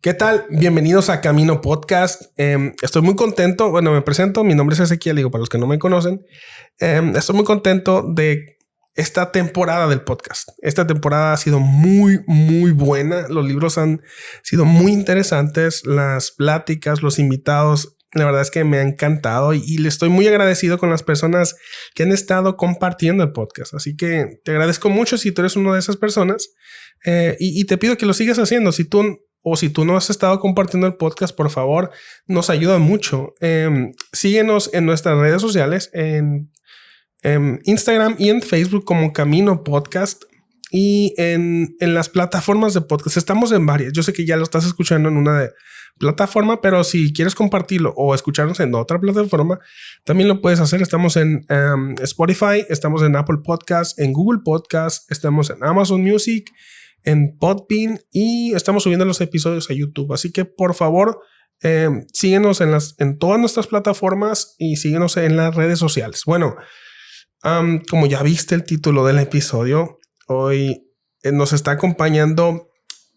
¿Qué tal? Bienvenidos a Camino Podcast. Estoy muy contento. Bueno, me presento. Mi nombre es Ezequiel, digo, para los que no me conocen. Estoy muy contento de esta temporada del podcast. Esta temporada ha sido muy buena. Los libros han sido muy interesantes. Las pláticas, los invitados, la verdad es que me ha encantado y le estoy muy agradecido con las personas que han estado compartiendo el podcast. Así que te agradezco mucho si tú eres una de esas personas y te pido que lo sigas haciendo. Si tú no has estado compartiendo el podcast, por favor, nos ayuda mucho. Síguenos en nuestras redes sociales, en Instagram y en Facebook como Camino Podcast y en las plataformas de podcast. Estamos en varias. Yo sé que ya lo estás escuchando en una plataforma, pero si quieres compartirlo o escucharnos en otra plataforma, también lo puedes hacer. Estamos en Spotify, estamos en Apple Podcasts, en Google Podcasts, estamos en Amazon Music, en Podbean y estamos subiendo los episodios a YouTube. Así que por favor, síguenos en todas nuestras plataformas y síguenos en las redes sociales. Bueno, como ya viste el título del episodio, hoy nos está acompañando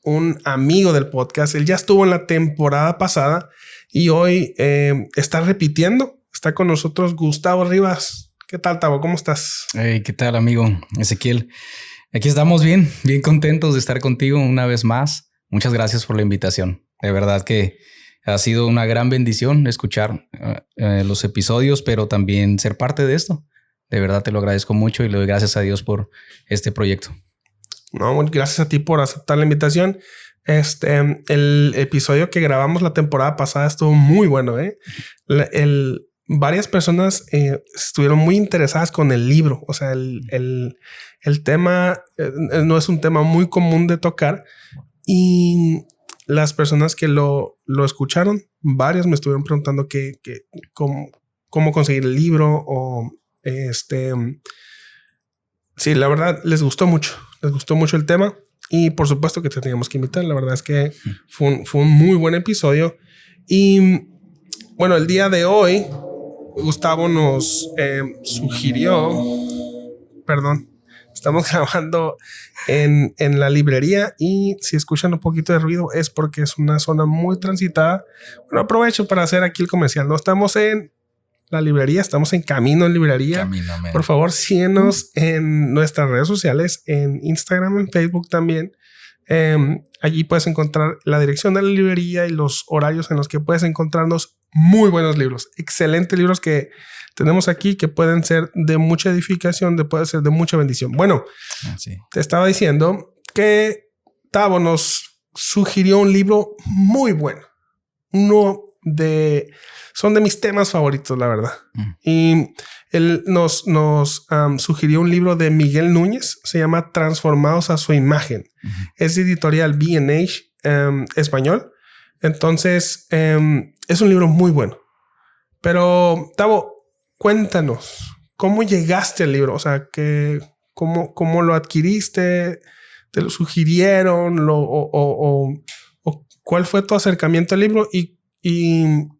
un amigo del podcast. Él ya estuvo en la temporada pasada y hoy está repitiendo. Está con nosotros Gustavo Rivas. ¿Qué tal, Tavo? ¿Cómo estás? Hey, ¿qué tal, amigo Ezequiel? Aquí estamos bien contentos de estar contigo una vez más. Muchas gracias por la invitación. De verdad que ha sido una gran bendición escuchar los episodios, pero también ser parte de esto. De verdad te lo agradezco mucho y le doy gracias a Dios por este proyecto. No, gracias a ti por aceptar la invitación. El episodio que grabamos la temporada pasada estuvo muy bueno, varias personas estuvieron muy interesadas con el libro. O sea, el tema no es un tema muy común de tocar y las personas que lo escucharon, varios me estuvieron preguntando cómo conseguir el libro o sí, la verdad les gustó mucho el tema y por supuesto que te teníamos que invitar. La verdad es que fue un muy buen episodio y bueno, el día de hoy Gustavo nos sugirió, estamos grabando en la librería y si escuchan un poquito de ruido es porque es una zona muy transitada. Bueno, aprovecho para hacer aquí el comercial. No estamos en la librería, estamos en Camino en Librería. Por favor, síguenos en nuestras redes sociales, en Instagram, en Facebook también. Allí puedes encontrar la dirección de la librería y los horarios en los que puedes encontrarnos muy buenos libros, excelentes libros que tenemos aquí que pueden ser de mucha edificación, pueden ser de mucha bendición. Bueno, sí. Te estaba diciendo que Tavo nos sugirió un libro muy bueno. Son de mis temas favoritos, la verdad. Y él nos sugirió un libro de Miguel Núñez, se llama Transformados a su imagen. Es de editorial B&H español. Entonces, es un libro muy bueno. Pero, Tavo, cuéntanos, ¿cómo llegaste al libro? O sea, ¿cómo lo adquiriste? ¿Te lo sugirieron? ¿O cuál fue tu acercamiento al libro? ¿Y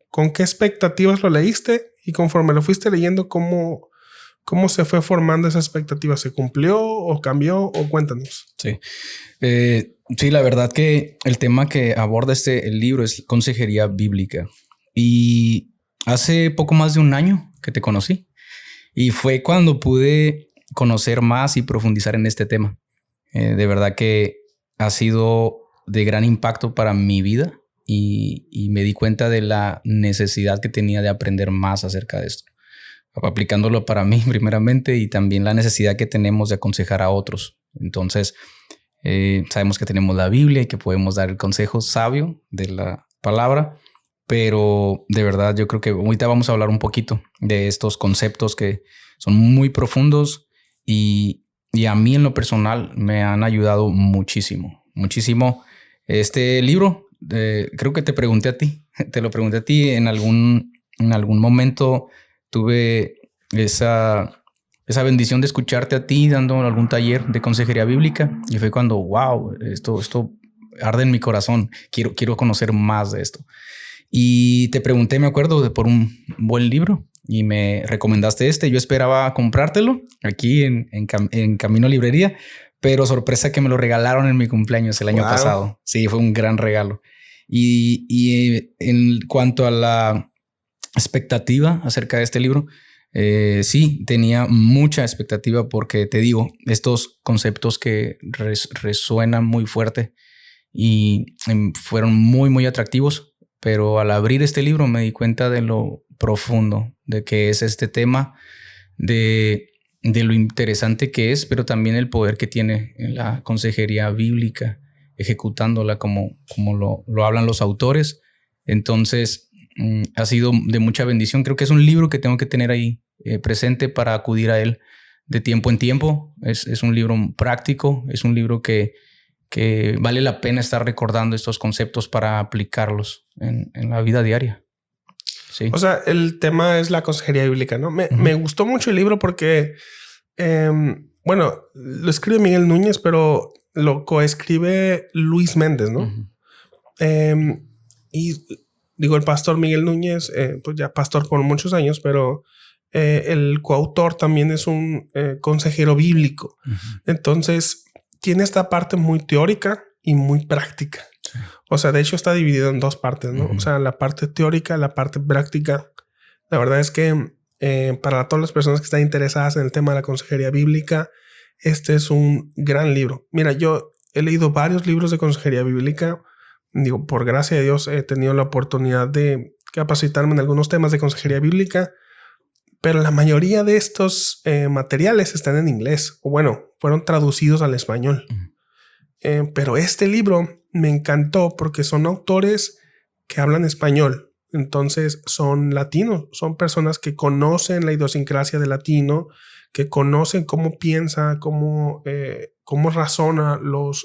con qué expectativas lo leíste? Y conforme lo fuiste leyendo, ¿cómo se fue formando esa expectativa? ¿Se cumplió o cambió? O cuéntanos. Sí. Sí, la verdad que el tema que aborda el libro es consejería bíblica. Y hace poco más de un año que te conocí. Y fue cuando pude conocer más y profundizar en este tema. De verdad que ha sido de gran impacto para mi vida y me di cuenta de la necesidad que tenía de aprender más acerca de esto. Aplicándolo para mí primeramente y también la necesidad que tenemos de aconsejar a otros. Entonces, sabemos que tenemos la Biblia y que podemos dar el consejo sabio de la palabra, pero de verdad yo creo que ahorita vamos a hablar un poquito de estos conceptos que son muy profundos y a mí en lo personal me han ayudado muchísimo. Este libro, creo que te lo pregunté a ti en algún momento. Tuve esa bendición de escucharte a ti dando algún taller de consejería bíblica y fue cuando, wow, esto arde en mi corazón. Quiero conocer más de esto. Y te pregunté, me acuerdo, por un buen libro y me recomendaste este. Yo esperaba comprártelo aquí en Camino Librería, pero sorpresa que me lo regalaron en mi cumpleaños el año pasado. Sí, fue un gran regalo. Y en cuanto a la expectativa acerca de este libro, sí, tenía mucha expectativa porque te digo, estos conceptos que resuenan muy fuerte y fueron muy, muy atractivos, pero al abrir este libro me di cuenta de lo profundo de que es este tema, de lo interesante que es, pero también el poder que tiene en la consejería bíblica, ejecutándola como lo hablan los autores. Entonces, ha sido de mucha bendición. Creo que es un libro que tengo que tener ahí presente para acudir a él de tiempo en tiempo. Es un libro práctico, es un libro que vale la pena estar recordando estos conceptos para aplicarlos en la vida diaria. Sí. O sea, el tema es la consejería bíblica, ¿no? Me gustó mucho el libro porque, bueno, lo escribe Miguel Núñez, pero lo coescribe Luis Méndez, ¿no? Y digo, el pastor Miguel Núñez, pues ya pastor por muchos años, pero el coautor también es un consejero bíblico. Entonces, tiene esta parte muy teórica y muy práctica. Sí. O sea, de hecho está dividido en dos partes, ¿no? O sea, la parte teórica, la parte práctica. La verdad es que para todas las personas que están interesadas en el tema de la consejería bíblica, este es un gran libro. Mira, yo he leído varios libros de consejería bíblica. Digo, por gracia de Dios he tenido la oportunidad de capacitarme en algunos temas de consejería bíblica, pero la mayoría de estos materiales están en inglés, o bueno, fueron traducidos al español. Pero este libro me encantó porque son autores que hablan español. Entonces son latinos, son personas que conocen la idiosincrasia del latino, que conocen cómo piensa, cómo razona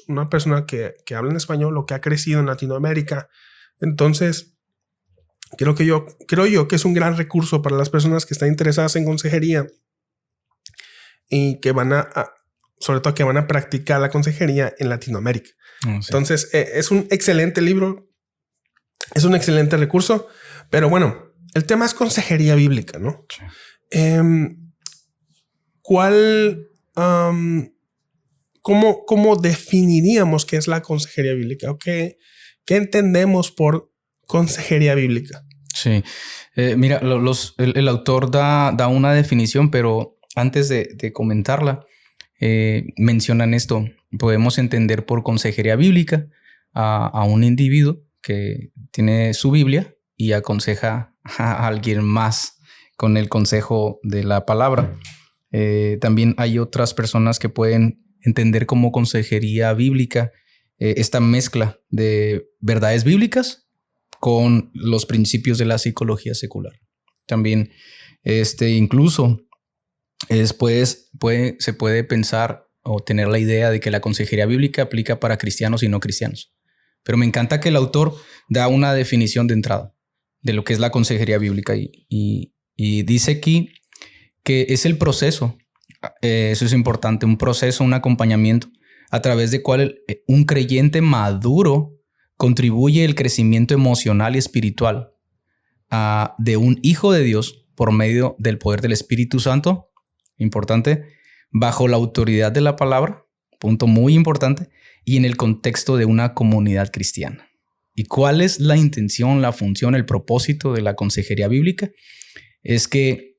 una persona que habla en español o que ha crecido en Latinoamérica. Entonces, creo yo que es un gran recurso para las personas que están interesadas en consejería y que sobre todo que van a practicar la consejería en Latinoamérica. Sí. Entonces, es un excelente libro, es un excelente recurso, pero bueno, el tema es consejería bíblica, ¿no? Sí. ¿Cómo definiríamos qué es la consejería bíblica? ¿O qué entendemos por consejería bíblica? Sí, mira, el autor da una definición, pero antes de comentarla, mencionan esto. Podemos entender por consejería bíblica a un individuo que tiene su Biblia y aconseja a alguien más con el consejo de la palabra. También hay otras personas que pueden entender como consejería bíblica esta mezcla de verdades bíblicas con los principios de la psicología secular. También incluso se puede pensar o tener la idea de que la consejería bíblica aplica para cristianos y no cristianos. Pero me encanta que el autor da una definición de entrada de lo que es la consejería bíblica y dice aquí que es el proceso, eso es importante, un proceso, un acompañamiento a través de cual un creyente maduro contribuye el crecimiento emocional y espiritual de un hijo de Dios por medio del poder del Espíritu Santo, importante, bajo la autoridad de la palabra, punto muy importante, y en el contexto de una comunidad cristiana. ¿Y cuál es la intención, la función, el propósito de la consejería bíblica? Es que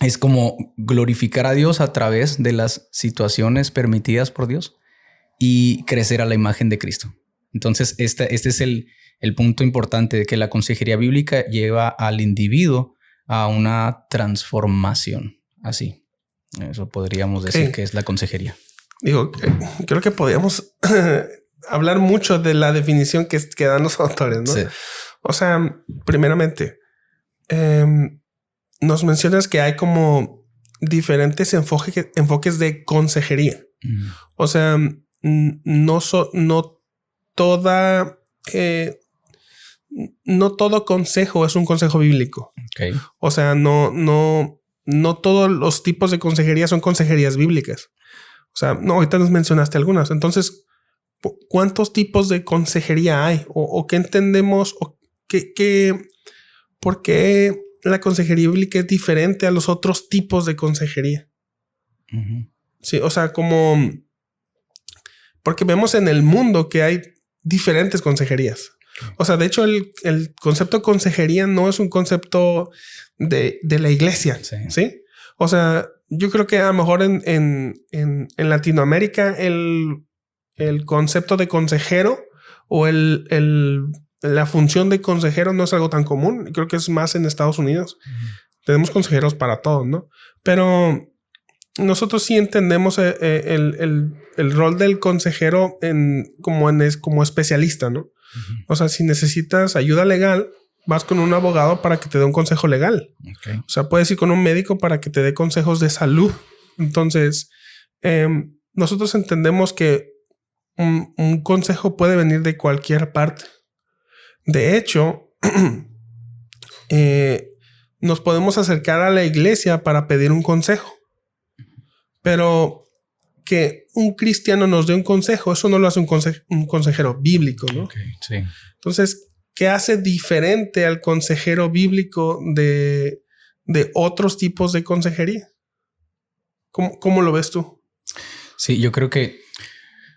es como glorificar a Dios a través de las situaciones permitidas por Dios y crecer a la imagen de Cristo. Entonces, este es el punto importante de que la consejería bíblica lleva al individuo a una transformación. Así, eso podríamos decir que es la consejería. Digo, creo que podríamos hablar mucho de la definición que dan los autores, ¿no? Sí. O sea, primeramente, nos mencionas que hay como diferentes enfoques de consejería. O sea, no todo consejo es un consejo bíblico. Okay. O sea, no todos los tipos de consejería son consejerías bíblicas. O sea, no, ahorita nos mencionaste algunas. Entonces, ¿cuántos tipos de consejería hay? ¿O qué entendemos? ¿O por qué la consejería bíblica es diferente a los otros tipos de consejería? Sí, o sea, porque vemos en el mundo que hay diferentes consejerías. O sea, de hecho, el concepto de consejería no es un concepto de la iglesia, ¿sí? O sea, yo creo que a lo mejor en Latinoamérica el concepto de consejero o la función de consejero no es algo tan común. Creo que es más en Estados Unidos. Tenemos consejeros para todos, ¿no? Pero nosotros sí entendemos el rol del consejero como especialista, ¿no? O sea, si necesitas ayuda legal, vas con un abogado para que te dé un consejo legal. O sea, puedes ir con un médico para que te dé consejos de salud. Entonces, nosotros entendemos que un consejo puede venir de cualquier parte. De hecho, nos podemos acercar a la iglesia para pedir un consejo. Pero que un cristiano nos dé un consejo, eso no lo hace un consejero bíblico, ¿no? Sí. Entonces, ¿qué hace diferente al consejero bíblico de otros tipos de consejería? ¿Cómo lo ves tú? Sí, yo creo que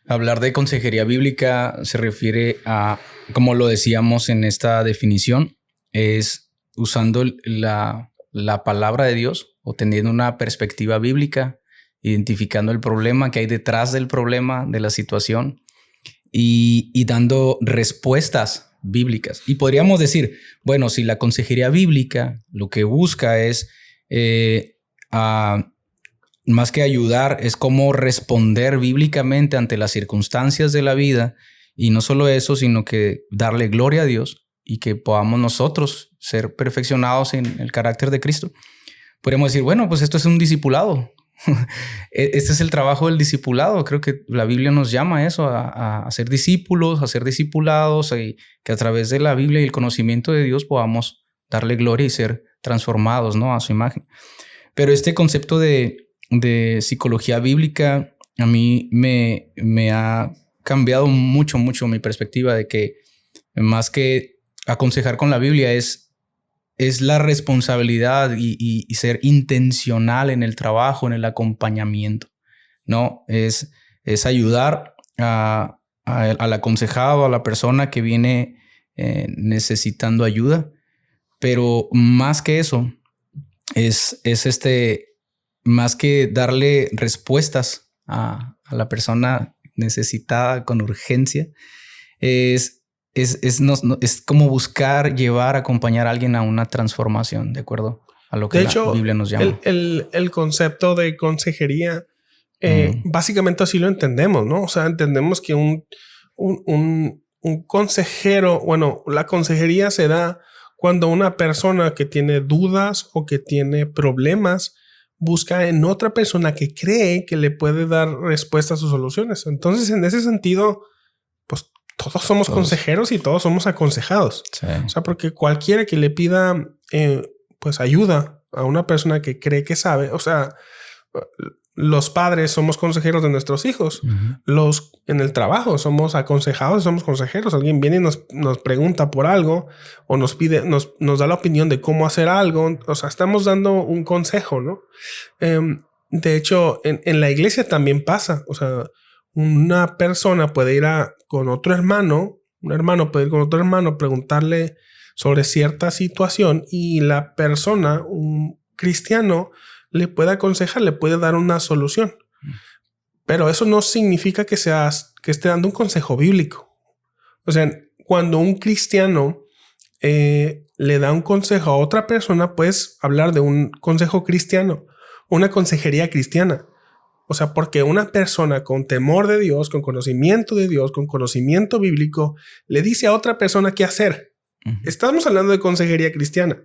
hablar de consejería bíblica se refiere a, como lo decíamos en esta definición, es usando la palabra de Dios o teniendo una perspectiva bíblica, identificando el problema que hay detrás del problema, de la situación y dando respuestas bíblicas. Y podríamos decir, bueno, si la consejería bíblica lo que busca es, más que ayudar, es cómo responder bíblicamente ante las circunstancias de la vida. Y no solo eso, sino que darle gloria a Dios y que podamos nosotros ser perfeccionados en el carácter de Cristo. Podríamos decir, bueno, pues esto es un discipulado. Este es el trabajo del discipulado. Creo que la Biblia nos llama a eso, a ser discípulos, a ser discipulados, y que a través de la Biblia y el conocimiento de Dios podamos darle gloria y ser transformados, ¿no?, a su imagen. Pero este concepto de psicología bíblica a mí me ha cambiado mucho mi perspectiva de que más que aconsejar con la Biblia es la responsabilidad y ser intencional en el trabajo, en el acompañamiento, ¿no? Es ayudar al aconsejado, a la persona que viene necesitando ayuda. Pero más que eso, es más que darle respuestas a la persona necesitada con urgencia, es como buscar llevar, acompañar a alguien a una transformación, de acuerdo a lo que de hecho, la Biblia nos llama. El concepto de consejería, básicamente así lo entendemos, ¿no? O sea, entendemos que un consejero, bueno, la consejería se da cuando una persona que tiene dudas o que tiene problemas busca en otra persona que cree que le puede dar respuestas a sus soluciones. Entonces, en ese sentido, pues todos somos consejeros y todos somos aconsejados. Sí. O sea, porque cualquiera que le pida pues ayuda a una persona que cree que sabe, o sea, los padres somos consejeros de nuestros hijos. Los en el trabajo somos aconsejados, somos consejeros. Alguien viene y nos pregunta por algo o nos pide, nos da la opinión de cómo hacer algo. O sea, estamos dando un consejo, ¿no? De hecho, en la iglesia también pasa. O sea, una persona puede ir con otro hermano, un hermano puede ir con otro hermano, preguntarle sobre cierta situación y la persona, un cristiano, le puede aconsejar, le puede dar una solución. Pero eso no significa que esté dando un consejo bíblico. O sea, cuando un cristiano le da un consejo a otra persona, puedes hablar de un consejo cristiano, una consejería cristiana. O sea, porque una persona con temor de Dios, con conocimiento de Dios, con conocimiento bíblico, le dice a otra persona qué hacer. Estamos hablando de consejería cristiana,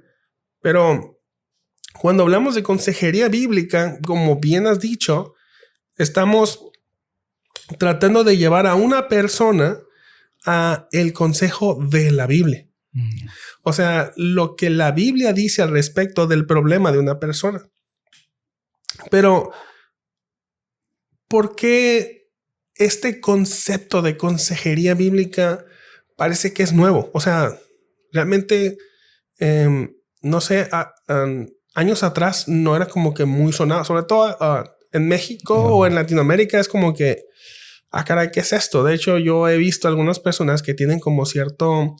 pero cuando hablamos de consejería bíblica, como bien has dicho, estamos tratando de llevar a una persona a el consejo de la Biblia. O sea, lo que la Biblia dice al respecto del problema de una persona. Pero ¿por qué este concepto de consejería bíblica parece que es nuevo? O sea, realmente, no sé, años atrás no era como que muy sonado, sobre todo en México o en Latinoamérica es como que caray, ¿qué es esto? De hecho, yo he visto algunas personas que tienen como cierto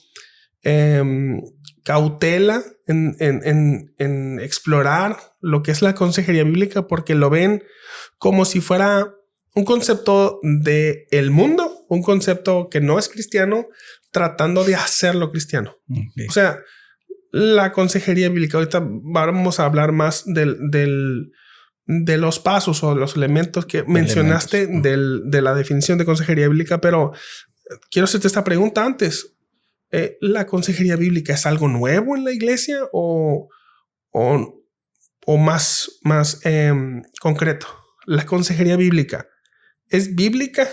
cautela en explorar lo que es la consejería bíblica porque lo ven como si fuera un concepto del mundo, un concepto que no es cristiano, tratando de hacerlo cristiano. Okay. O sea, la consejería bíblica, ahorita vamos a hablar más de los pasos o de los elementos que mencionaste de la definición de consejería bíblica, pero quiero hacerte esta pregunta antes. ¿La consejería bíblica es algo nuevo en la iglesia o más concreto? ¿La consejería bíblica es bíblica?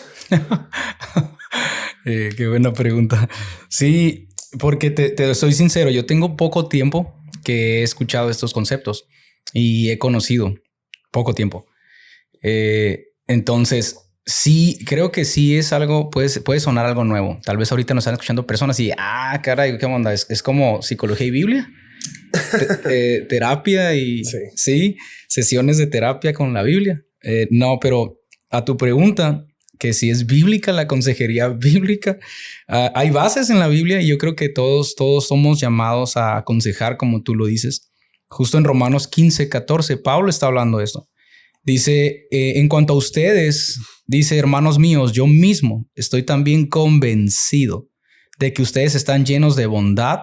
Qué buena pregunta. Sí, porque te soy sincero, yo tengo poco tiempo que he escuchado estos conceptos y he conocido poco tiempo. Entonces, sí, creo que sí es algo, puede sonar algo nuevo. Tal vez ahorita nos están escuchando personas y, caray, ¿qué onda? Es como psicología y Biblia, terapia y sí, sesiones de terapia con la Biblia. No, pero a tu pregunta, que si es bíblica la consejería bíblica, hay bases en la Biblia y yo creo que todos somos llamados a aconsejar, como tú lo dices. Justo en Romanos 15:14, Pablo está hablando de esto. Dice, en cuanto a ustedes, dice, hermanos míos, yo mismo estoy también convencido de que ustedes están llenos de bondad,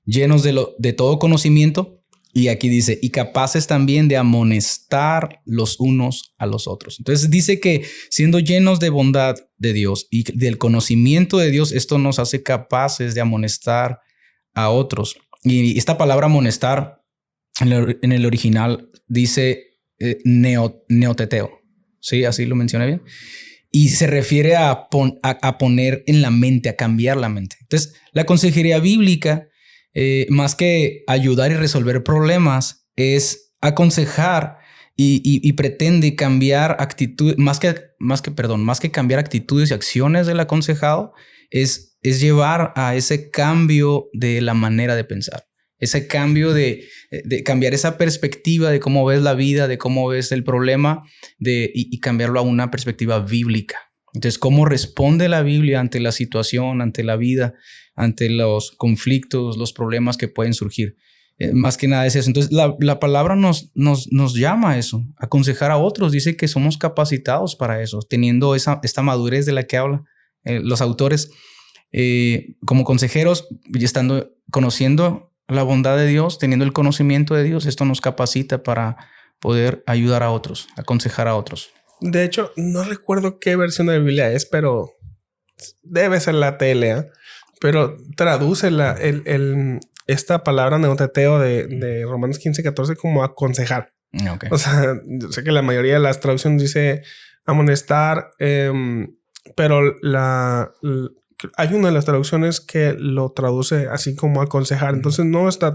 llenos de todo conocimiento. Y aquí dice, y capaces también de amonestar los unos a los otros. Entonces dice que siendo llenos de bondad de Dios y del conocimiento de Dios, esto nos hace capaces de amonestar a otros. Y esta palabra amonestar en el original dice neoteteo. Sí, así lo mencioné bien. Y se refiere a poner en la mente, a cambiar la mente. Entonces, la consejería bíblica, más que ayudar y resolver problemas, es aconsejar y pretende cambiar actitudes, más que cambiar actitudes y acciones del aconsejado, es llevar a ese cambio de la manera de pensar. Ese cambio de cambiar esa perspectiva de cómo ves la vida, de cómo ves el problema y cambiarlo a una perspectiva bíblica. Entonces, ¿cómo responde la Biblia ante la situación, ante la vida, ante los conflictos, los problemas que pueden surgir? Más que nada es eso. Entonces, la palabra nos llama a eso, a aconsejar a otros. Dice que somos capacitados para eso, teniendo esta madurez de la que hablan los autores. Como consejeros, conociendo la bondad de Dios, teniendo el conocimiento de Dios, esto nos capacita para poder ayudar a otros, aconsejar a otros. De hecho, no recuerdo qué versión de la Biblia es, pero debe ser la TLA, pero traduce esta palabra neoteteo de Romanos 15:14 como aconsejar. Okay. O sea, yo sé que la mayoría de las traducciones dice amonestar, pero hay una de las traducciones que lo traduce así como aconsejar. Entonces no está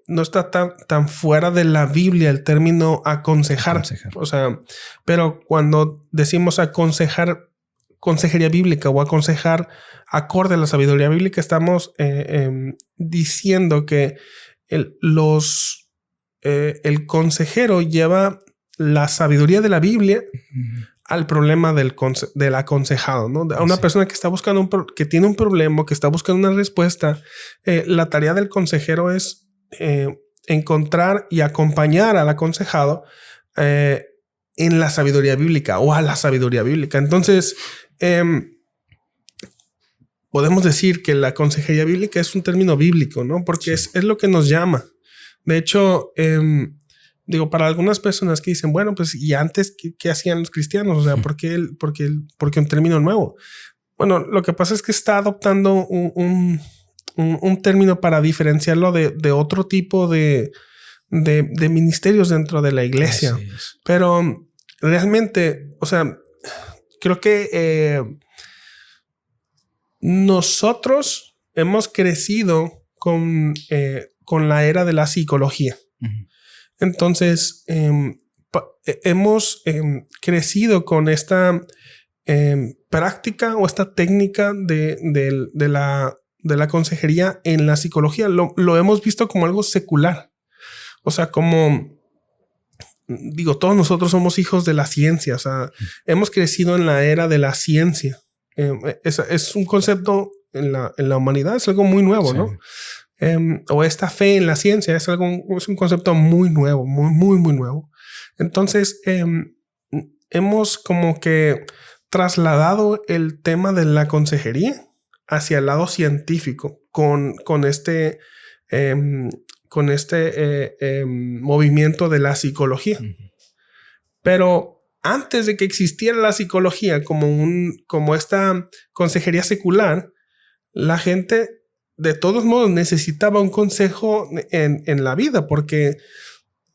no está tan fuera de la Biblia el término aconsejar. O sea, pero cuando decimos aconsejar, consejería bíblica o aconsejar acorde a la sabiduría bíblica, estamos diciendo que el consejero lleva la sabiduría de la Biblia al problema del aconsejado, ¿no? A una persona que está buscando que tiene un problema, que está buscando una respuesta, la tarea del consejero es encontrar y acompañar al aconsejado en la sabiduría bíblica o a la sabiduría bíblica. Entonces, podemos decir que la consejería bíblica es un término bíblico, ¿no? Porque es lo que nos llama. De hecho, digo, para algunas personas que dicen, bueno, pues, ¿y antes qué hacían los cristianos? O sea, ¿por qué un término nuevo? Bueno, lo que pasa es que está adoptando un término para diferenciarlo de otro tipo de ministerios dentro de la iglesia. Pero realmente, o sea, creo que nosotros hemos crecido con la era de la psicología. Entonces, hemos crecido con esta práctica o esta técnica de la consejería en la psicología. Lo hemos visto como algo secular. O sea, como digo, todos nosotros somos hijos de la ciencia, o sea, hemos crecido en la era de la ciencia. Es un concepto en la humanidad, es algo muy nuevo, sí. ¿No? O esta fe en la ciencia es un concepto muy nuevo, muy nuevo. Entonces, hemos como que trasladado el tema de la consejería hacia el lado científico con este movimiento de la psicología. Pero antes de que existiera la psicología como esta consejería secular, la gente de todos modos necesitaba un consejo en la vida, porque,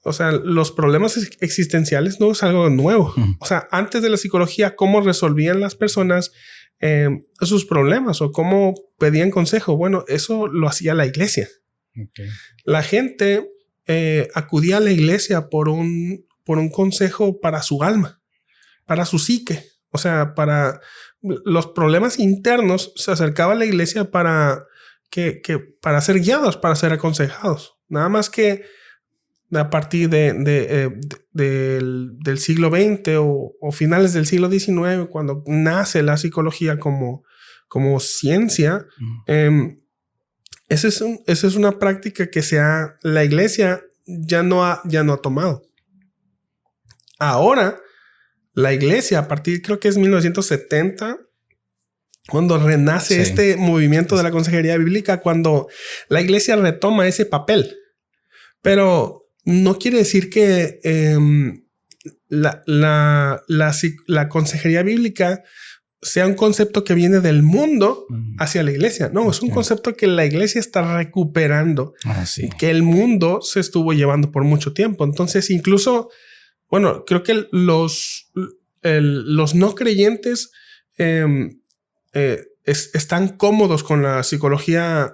o sea, los problemas existenciales no es algo nuevo. O sea, antes de la psicología, ¿cómo resolvían las personas sus problemas o cómo pedían consejo? Bueno, eso lo hacía la iglesia. Okay. La gente acudía a la iglesia por un consejo para su alma, para su psique. O sea, para los problemas internos se acercaba a la iglesia para ser guiados, para ser aconsejados. Nada más que a partir del siglo XX o finales del siglo XIX, cuando nace la psicología como ciencia, esa es una práctica que la iglesia ya no ha tomado. Ahora, la iglesia, a partir creo que es 1970, cuando renace este movimiento de la consejería bíblica, cuando la iglesia retoma ese papel. Pero no quiere decir que la consejería bíblica sea un concepto que viene del mundo hacia la iglesia. No, es un concepto que la iglesia está recuperando, que el mundo se estuvo llevando por mucho tiempo. Entonces, incluso, bueno, creo que los no creyentes están cómodos con la psicología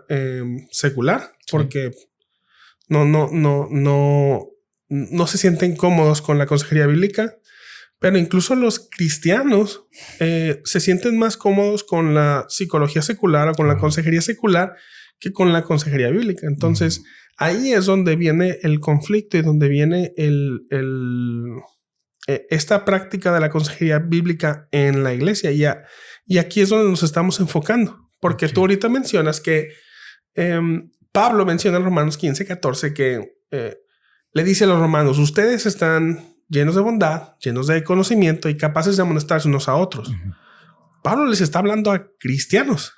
secular, porque no se sienten cómodos con la consejería bíblica, pero incluso los cristianos se sienten más cómodos con la psicología secular o con la consejería secular que con la consejería bíblica. Entonces, ahí es donde viene el conflicto y donde viene esta práctica de la consejería bíblica en la iglesia. Y aquí es donde nos estamos enfocando, porque tú ahorita mencionas que Pablo menciona en Romanos 15:14 que le dice a los romanos: ustedes están llenos de bondad, llenos de conocimiento y capaces de amonestarse unos a otros. Pablo les está hablando a cristianos.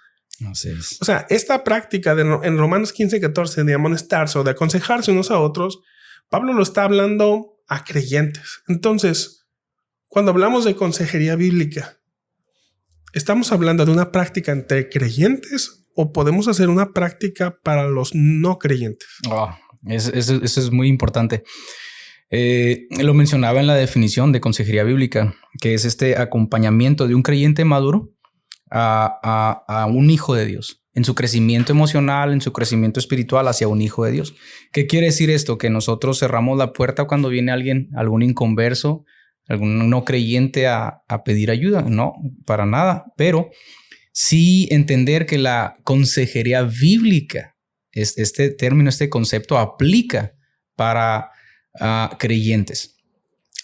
Así es. O sea, esta práctica en Romanos 15:14 de amonestarse o de aconsejarse unos a otros, Pablo lo está hablando a creyentes. Entonces, cuando hablamos de consejería bíblica, ¿estamos hablando de una práctica entre creyentes o podemos hacer una práctica para los no creyentes? Eso es muy importante. Lo mencionaba en la definición de consejería bíblica, que es este acompañamiento de un creyente maduro a un hijo de Dios, en su crecimiento emocional, en su crecimiento espiritual hacia un hijo de Dios. ¿Qué quiere decir esto? Que nosotros cerramos la puerta cuando viene algún inconverso, algún no creyente a pedir ayuda. No, para nada. Pero sí entender que la consejería bíblica, este término, este concepto aplica para creyentes.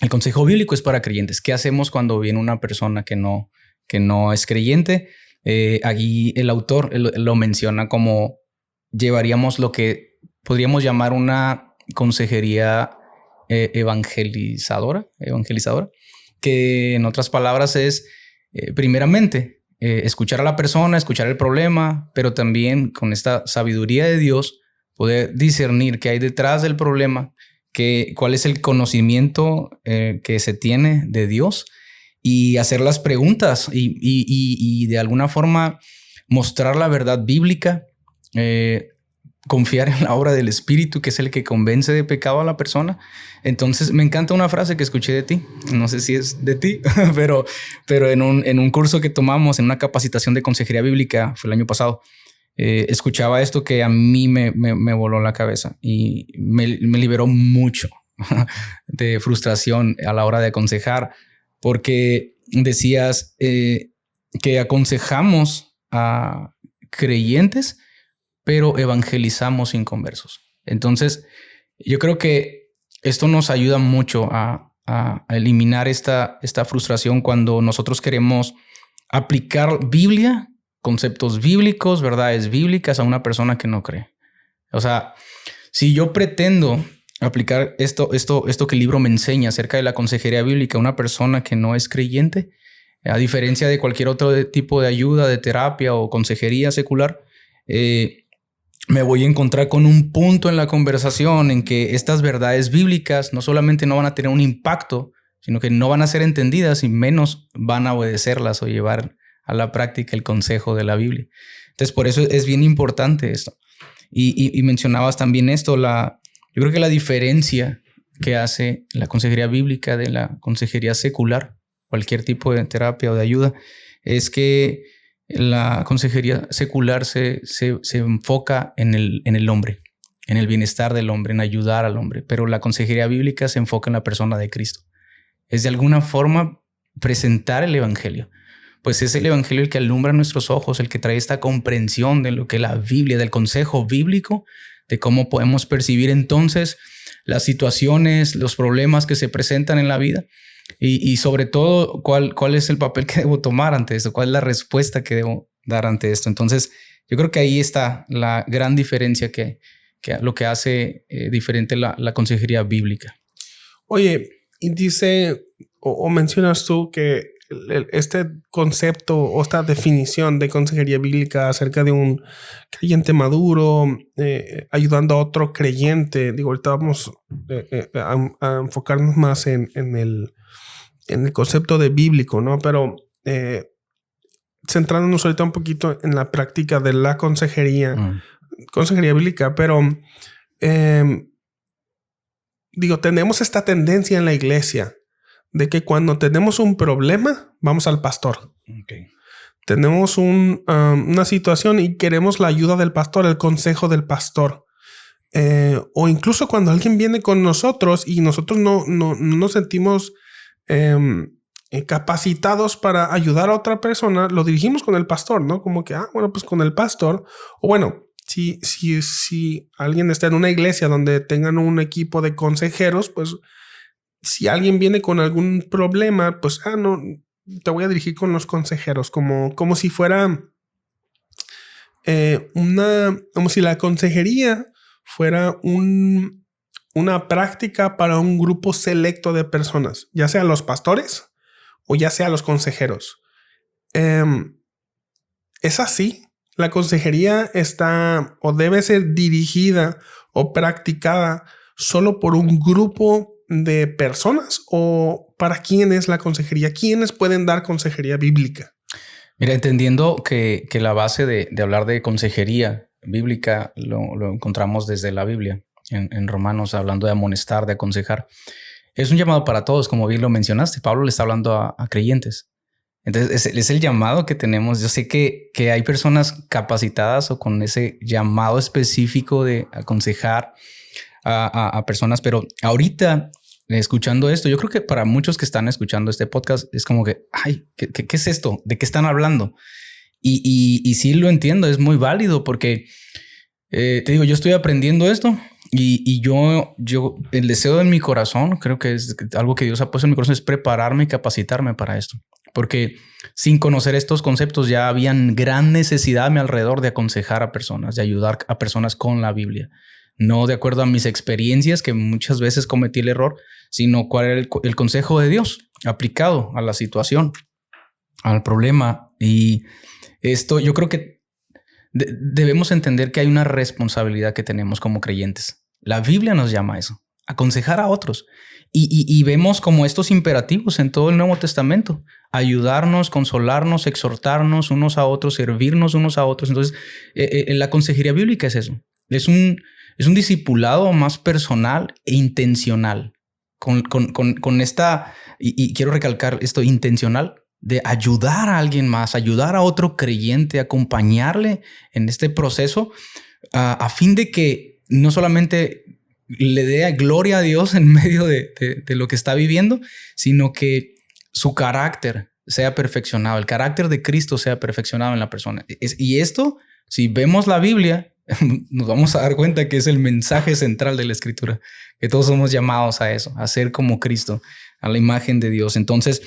El consejo bíblico es para creyentes. ¿Qué hacemos cuando viene una persona que no es creyente? Aquí el autor lo menciona como llevaríamos lo que podríamos llamar una consejería evangelizadora, que en otras palabras es primeramente escuchar a la persona, escuchar el problema, pero también con esta sabiduría de Dios poder discernir qué hay detrás del problema, cuál es el conocimiento que se tiene de Dios, y hacer las preguntas y de alguna forma mostrar la verdad bíblica, confiar en la obra del Espíritu, que es el que convence de pecado a la persona. Entonces me encanta una frase que escuché de ti, no sé si es de ti, pero en un curso que tomamos, en una capacitación de consejería bíblica, fue el año pasado, escuchaba esto que a mí me voló la cabeza y me liberó mucho de frustración a la hora de aconsejar, porque decías que aconsejamos a creyentes, pero evangelizamos inconversos. Entonces, yo creo que esto nos ayuda mucho a eliminar esta frustración cuando nosotros queremos aplicar Biblia, conceptos bíblicos, verdades bíblicas a una persona que no cree. O sea, si yo pretendo aplicar esto que el libro me enseña acerca de la consejería bíblica a una persona que no es creyente, a diferencia de cualquier otro tipo de ayuda, de terapia o consejería secular, me voy a encontrar con un punto en la conversación en que estas verdades bíblicas no solamente no van a tener un impacto, sino que no van a ser entendidas y menos van a obedecerlas o llevar a la práctica el consejo de la Biblia. Entonces, por eso es bien importante esto. Y mencionabas también esto, yo creo que la diferencia que hace la consejería bíblica de la consejería secular, cualquier tipo de terapia o de ayuda, es que la consejería secular se enfoca en el hombre, en el bienestar del hombre, en ayudar al hombre, pero la consejería bíblica se enfoca en la persona de Cristo. Es de alguna forma presentar el evangelio. Pues es el evangelio el que alumbra nuestros ojos, el que trae esta comprensión de lo que la Biblia, del consejo bíblico, de cómo podemos percibir entonces las situaciones, los problemas que se presentan en la vida y sobre todo cuál es el papel que debo tomar ante esto, cuál es la respuesta que debo dar ante esto. Entonces, yo creo que ahí está la gran diferencia que lo que hace diferente la consejería bíblica. Oye, y dice o mencionas tú que este concepto o esta definición de consejería bíblica acerca de un creyente maduro ayudando a otro creyente, digo, ahorita vamos a enfocarnos más en el concepto de bíblico, ¿no? Pero centrándonos ahorita un poquito en la práctica de la consejería bíblica, pero digo, tenemos esta tendencia en la iglesia de que cuando tenemos un problema, vamos al pastor. Okay. Tenemos una situación y queremos la ayuda del pastor, el consejo del pastor. O incluso cuando alguien viene con nosotros y nosotros no nos sentimos capacitados para ayudar a otra persona, lo dirigimos con el pastor, ¿no? Como que, bueno, pues con el pastor. O bueno, si alguien está en una iglesia donde tengan un equipo de consejeros, pues si alguien viene con algún problema, pues, no, te voy a dirigir con los consejeros, como si fuera como si la consejería fuera una práctica para un grupo selecto de personas, ya sea los pastores o ya sea los consejeros. ¿Es así? ¿La consejería está o debe ser dirigida o practicada solo por un grupo de personas o para quién es la consejería? ¿Quiénes pueden dar consejería bíblica? Mira, entendiendo que la base de hablar de consejería bíblica lo encontramos desde la Biblia, en Romanos, hablando de amonestar, de aconsejar. Es un llamado para todos, como bien lo mencionaste. Pablo le está hablando a creyentes. Entonces, es el llamado que tenemos. Yo sé que hay personas capacitadas o con ese llamado específico de aconsejar a personas, pero ahorita, escuchando esto, yo creo que para muchos que están escuchando este podcast es como que, ¿qué es esto? ¿De qué están hablando? Y sí lo entiendo, es muy válido porque te digo, yo estoy aprendiendo esto y yo el deseo de mi corazón, creo que es algo que Dios ha puesto en mi corazón, es prepararme y capacitarme para esto. Porque sin conocer estos conceptos ya habían gran necesidad a mi alrededor de aconsejar a personas, de ayudar a personas con la Biblia. No de acuerdo a mis experiencias, que muchas veces cometí el error, sino cuál era el consejo de Dios aplicado a la situación, al problema. Y esto yo creo que debemos entender que hay una responsabilidad que tenemos como creyentes. La Biblia nos llama a eso, aconsejar a otros. Y vemos como estos imperativos en todo el Nuevo Testamento: ayudarnos, consolarnos, exhortarnos unos a otros, servirnos unos a otros. Entonces, la consejería bíblica es eso. Es un discipulado más personal e intencional. Con esta, y quiero recalcar esto, intencional, de ayudar a alguien más, ayudar a otro creyente, acompañarle en este proceso a fin de que no solamente le dé gloria a Dios en medio de lo que está viviendo, sino que su carácter sea perfeccionado, el carácter de Cristo sea perfeccionado en la persona. Y esto, si vemos la Biblia, nos vamos a dar cuenta que es el mensaje central de la Escritura, que todos somos llamados a eso, a ser como Cristo, a la imagen de Dios. Entonces,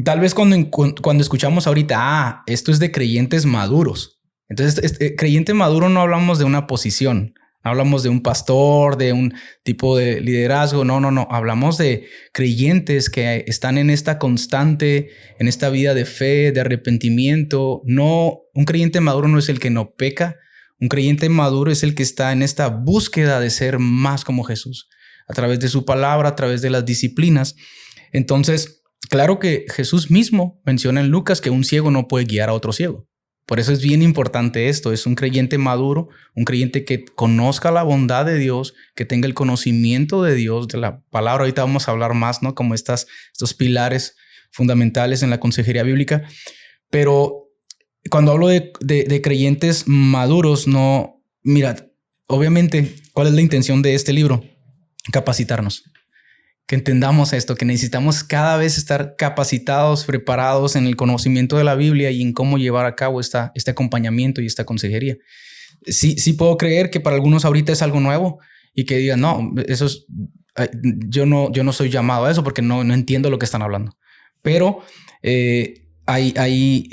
tal vez cuando escuchamos ahorita, esto es de creyentes maduros. Entonces, creyente maduro no hablamos de una posición, no hablamos de un pastor, de un tipo de liderazgo. No. Hablamos de creyentes que están en esta constante, en esta vida de fe, de arrepentimiento. No, un creyente maduro no es el que no peca. Un creyente maduro es el que está en esta búsqueda de ser más como Jesús, a través de su palabra, a través de las disciplinas. Entonces, claro que Jesús mismo menciona en Lucas que un ciego no puede guiar a otro ciego. Por eso es bien importante esto. Es un creyente maduro, un creyente que conozca la bondad de Dios, que tenga el conocimiento de Dios, de la palabra. Ahorita vamos a hablar más, ¿no? Como estos pilares fundamentales en la consejería bíblica. Pero cuando hablo de creyentes maduros, no... Mira, obviamente, ¿cuál es la intención de este libro? Capacitarnos. Que entendamos esto, que necesitamos cada vez estar capacitados, preparados en el conocimiento de la Biblia y en cómo llevar a cabo este acompañamiento y esta consejería. Sí puedo creer que para algunos ahorita es algo nuevo y que digan, no, eso es, yo no soy llamado a eso porque no entiendo lo que están hablando. Pero hay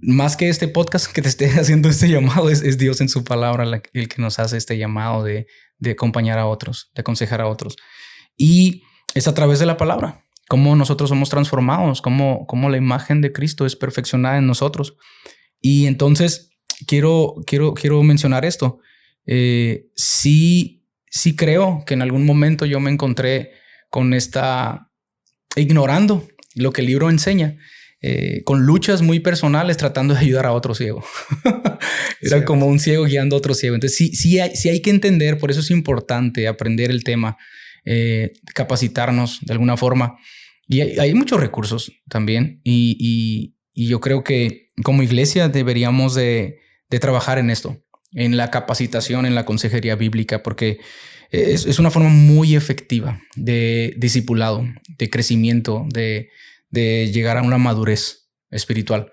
más que este podcast que te esté haciendo este llamado, es Dios en su palabra el que nos hace este llamado de acompañar a otros, de aconsejar a otros. Y es a través de la palabra, cómo nosotros somos transformados, cómo la imagen de Cristo es perfeccionada en nosotros. Y entonces quiero mencionar esto. Sí creo que en algún momento yo me encontré con ignorando lo que el libro enseña, con luchas muy personales tratando de ayudar a otro ciego. Era como un ciego guiando a otro ciego. Entonces sí hay que entender, por eso es importante aprender el tema, capacitarnos de alguna forma. Y hay muchos recursos también. Y yo creo que como iglesia deberíamos de trabajar en esto, en la capacitación, en la consejería bíblica, porque es una forma muy efectiva de discipulado, de crecimiento, de llegar a una madurez espiritual.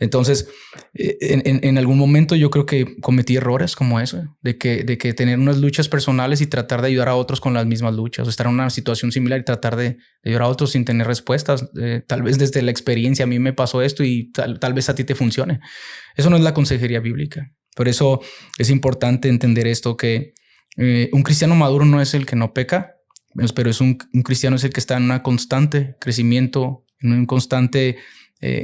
Entonces, en algún momento yo creo que cometí errores como eso, de que tener unas luchas personales y tratar de ayudar a otros con las mismas luchas, o estar en una situación similar y tratar de ayudar a otros sin tener respuestas. Tal vez desde la experiencia a mí me pasó esto y tal vez a ti te funcione. Eso no es la consejería bíblica. Por eso es importante entender esto, que un cristiano maduro no es el que no peca, pero es un cristiano es el que está en un constante crecimiento, en un constante...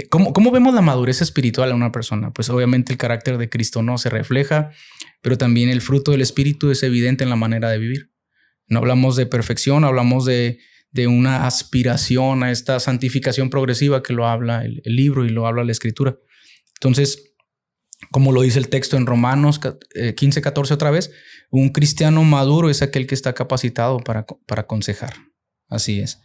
¿Cómo vemos la madurez espiritual a una persona? Pues obviamente el carácter de Cristo no se refleja, pero también el fruto del Espíritu es evidente en la manera de vivir. No hablamos de perfección, hablamos de una aspiración a esta santificación progresiva que lo habla el libro y lo habla la Escritura. Entonces, como lo dice el texto en Romanos 15:14 otra vez, un cristiano maduro es aquel que está capacitado para aconsejar. Así es.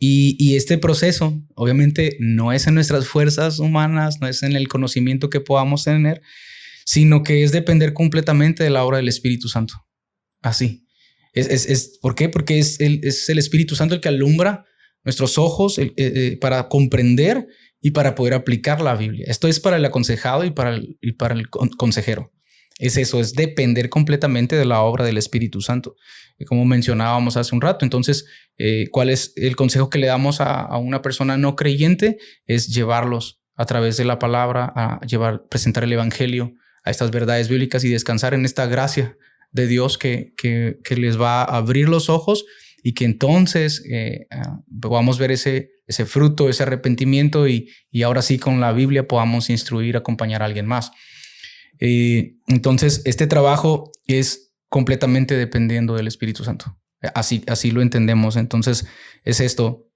Y este proceso obviamente no es en nuestras fuerzas humanas, no es en el conocimiento que podamos tener, sino que es depender completamente de la obra del Espíritu Santo. Así. ¿Por qué? Porque es el Espíritu Santo el que alumbra nuestros ojos para comprender y para poder aplicar la Biblia. Esto es para el aconsejado y para el consejero. Es eso, es depender completamente de la obra del Espíritu Santo, como mencionábamos hace un rato. Entonces, ¿cuál es el consejo que le damos a una persona no creyente? Es llevarlos a través de la palabra, presentar el evangelio, a estas verdades bíblicas y descansar en esta gracia de Dios que les va a abrir los ojos y que entonces podamos ver ese fruto, ese arrepentimiento y ahora sí con la Biblia podamos instruir, acompañar a alguien más. Entonces, este trabajo es completamente dependiendo del Espíritu Santo. Así lo entendemos. Entonces, es esto.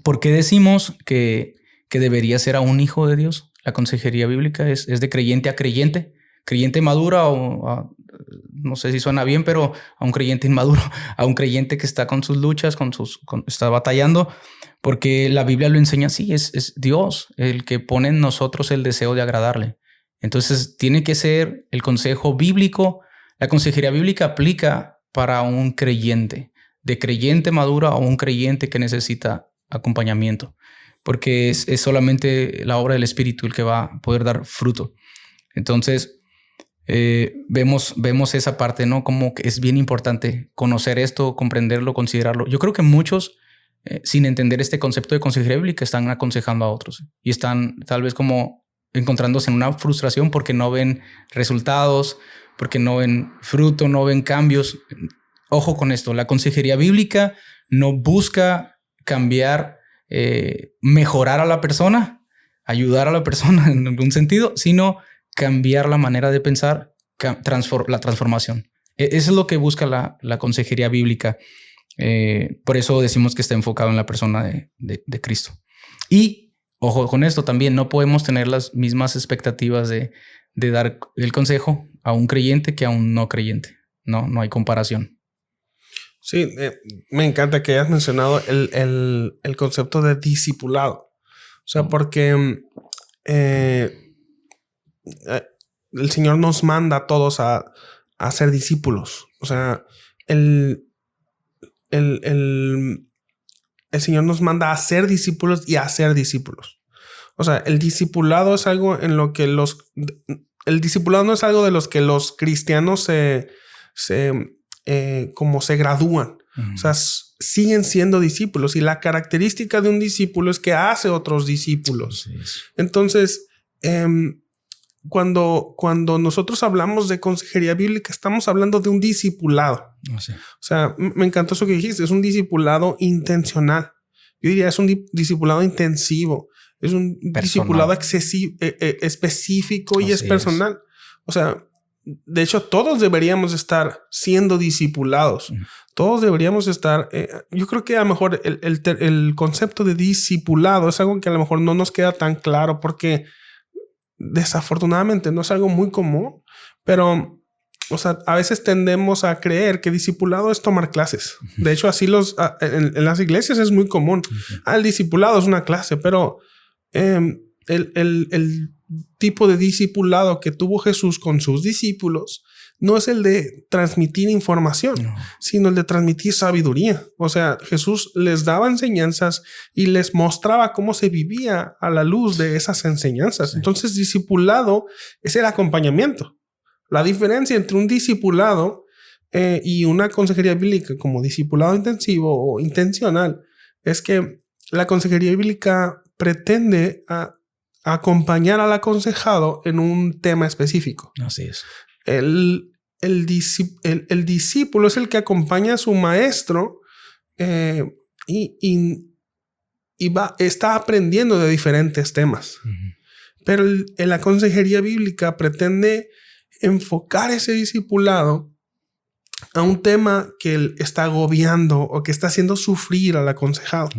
¿Por qué decimos que debería ser a un hijo de Dios? La consejería bíblica es de creyente a creyente, creyente madura no sé si suena bien, pero a un creyente inmaduro, a un creyente que está con sus luchas, está batallando, porque la Biblia lo enseña así. Es Dios el que pone en nosotros el deseo de agradarle. Entonces tiene que ser el consejo bíblico. La consejería bíblica aplica para un creyente, de creyente madura a un creyente que necesita acompañamiento, porque es solamente la obra del Espíritu el que va a poder dar fruto. Entonces, vemos esa parte, ¿no? Como que es bien importante conocer esto, comprenderlo, considerarlo. Yo creo que muchos, sin entender este concepto de consejería bíblica, están aconsejando a otros y están tal vez como encontrándose en una frustración porque no ven resultados, porque no ven fruto, no ven cambios. Ojo con esto, la consejería bíblica no busca cambiar, mejorar a la persona, ayudar a la persona en algún sentido, sino cambiar la manera de pensar, la transformación. Eso es lo que busca la consejería bíblica. Por eso decimos que está enfocado en la persona de Cristo. Y ojo con esto también, no podemos tener las mismas expectativas de dar el consejo a un creyente que a un no creyente. No hay comparación. Sí, me encanta que hayas mencionado el concepto de discipulado. O sea, porque el Señor nos manda a todos a ser discípulos. O sea, el Señor nos manda a ser discípulos y a ser discípulos. O sea, el discipulado es algo en lo que el discipulado no es algo de los que los cristianos se gradúan. O sea, siguen siendo discípulos y la característica de un discípulo es que hace otros discípulos. Entonces, cuando nosotros hablamos de consejería bíblica, estamos hablando de un discipulado. O sea, me encantó eso que dijiste. Es un discipulado intencional. Yo diría es un discipulado intensivo. Es un discipulado específico y es personal. O sea, de hecho, todos deberíamos estar siendo discipulados. Todos deberíamos estar... yo creo que a lo mejor el concepto de discipulado es algo que a lo mejor no nos queda tan claro porque desafortunadamente no es algo muy común, pero... O sea, a veces tendemos a creer que discipulado es tomar clases. De hecho, así en las iglesias es muy común. El discipulado es una clase, pero el tipo de discipulado que tuvo Jesús con sus discípulos no es el de transmitir información, sino el de transmitir sabiduría. O sea, Jesús les daba enseñanzas y les mostraba cómo se vivía a la luz de esas enseñanzas. Entonces, discipulado es el acompañamiento. La diferencia entre un discipulado y una consejería bíblica como discipulado intensivo o intencional es que la consejería bíblica pretende acompañar al aconsejado en un tema específico. Así es. El discípulo es el que acompaña a su maestro y está aprendiendo de diferentes temas. Pero la consejería bíblica pretende enfocar ese discipulado a un tema que él está agobiando o que está haciendo sufrir al aconsejado.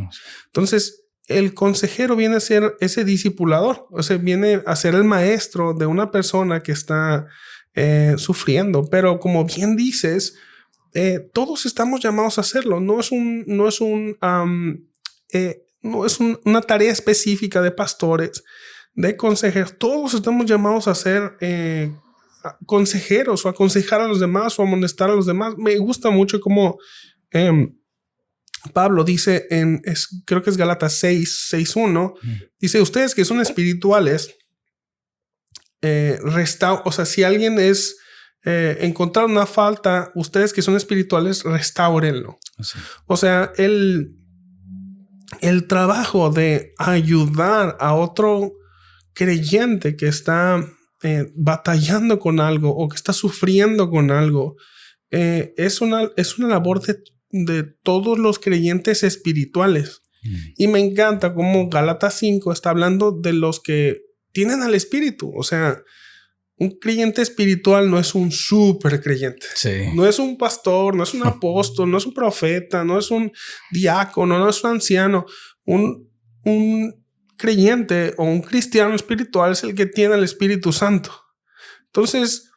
Entonces, el consejero viene a ser ese discipulador, o sea, viene a ser el maestro de una persona que está sufriendo. Pero como bien dices, todos estamos llamados a hacerlo. No es una tarea específica de pastores, de consejeros. Todos estamos llamados a ser consejeros o aconsejar a los demás o amonestar a los demás. Me gusta mucho cómo Pablo dice creo que es Gálatas 6:1, dice: ustedes que son espirituales, o sea, si alguien encontrar una falta, ustedes que son espirituales, restáurenlo. O sea, el trabajo de ayudar a otro creyente que está batallando con algo o que está sufriendo con algo, es una labor de todos los creyentes espirituales. Y me encanta cómo Gálatas 5 está hablando de los que tienen al Espíritu. O sea, un creyente espiritual no es un súper creyente. No es un pastor, no es un apóstol, no es un profeta, no es un diácono, no es un anciano. Un creyente o un cristiano espiritual es el que tiene el Espíritu Santo. Entonces,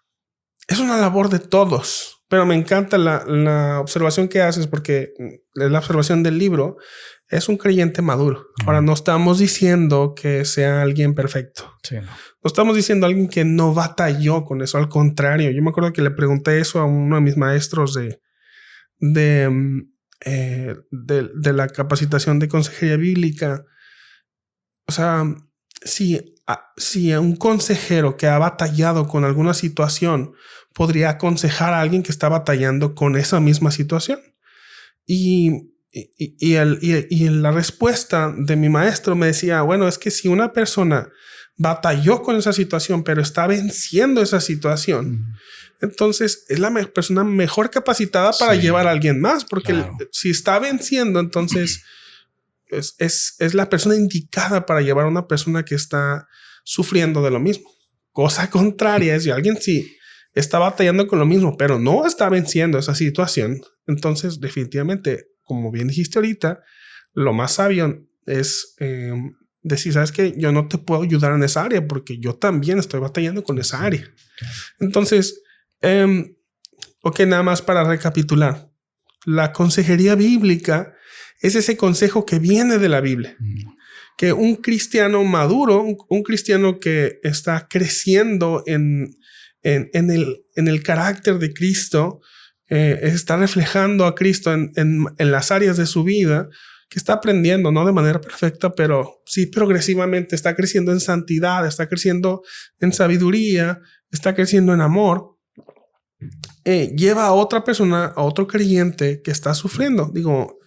es una labor de todos. Pero me encanta la observación que haces, porque es la observación del libro. Es un creyente maduro. Ahora, no estamos diciendo que sea alguien perfecto. No estamos diciendo alguien que no batalló con eso. Al contrario, yo me acuerdo que le pregunté eso a uno de mis maestros de la capacitación de consejería bíblica. O sea, si si un consejero que ha batallado con alguna situación podría aconsejar a alguien que está batallando con esa misma situación. Y la respuesta de mi maestro me decía, bueno, es que si una persona batalló con esa situación, pero está venciendo esa situación, entonces es la persona mejor capacitada para llevar a alguien más, porque si está venciendo, entonces es la persona indicada para llevar a una persona que está sufriendo de lo mismo. Cosa contraria es si alguien sí está batallando con lo mismo, pero no está venciendo esa situación, entonces definitivamente, como bien dijiste ahorita, lo más sabio es decir, sabes que yo no te puedo ayudar en esa área porque yo también estoy batallando con esa área. Entonces, ok, nada más para recapitular. La consejería bíblica es ese consejo que viene de la Biblia. Que un cristiano maduro, un cristiano que está creciendo en el carácter de Cristo, está reflejando a Cristo en las áreas de su vida, que está aprendiendo, no de manera perfecta, pero sí progresivamente está creciendo en santidad, está creciendo en sabiduría, está creciendo en amor. Lleva a otra persona, a otro creyente que está sufriendo. Digo,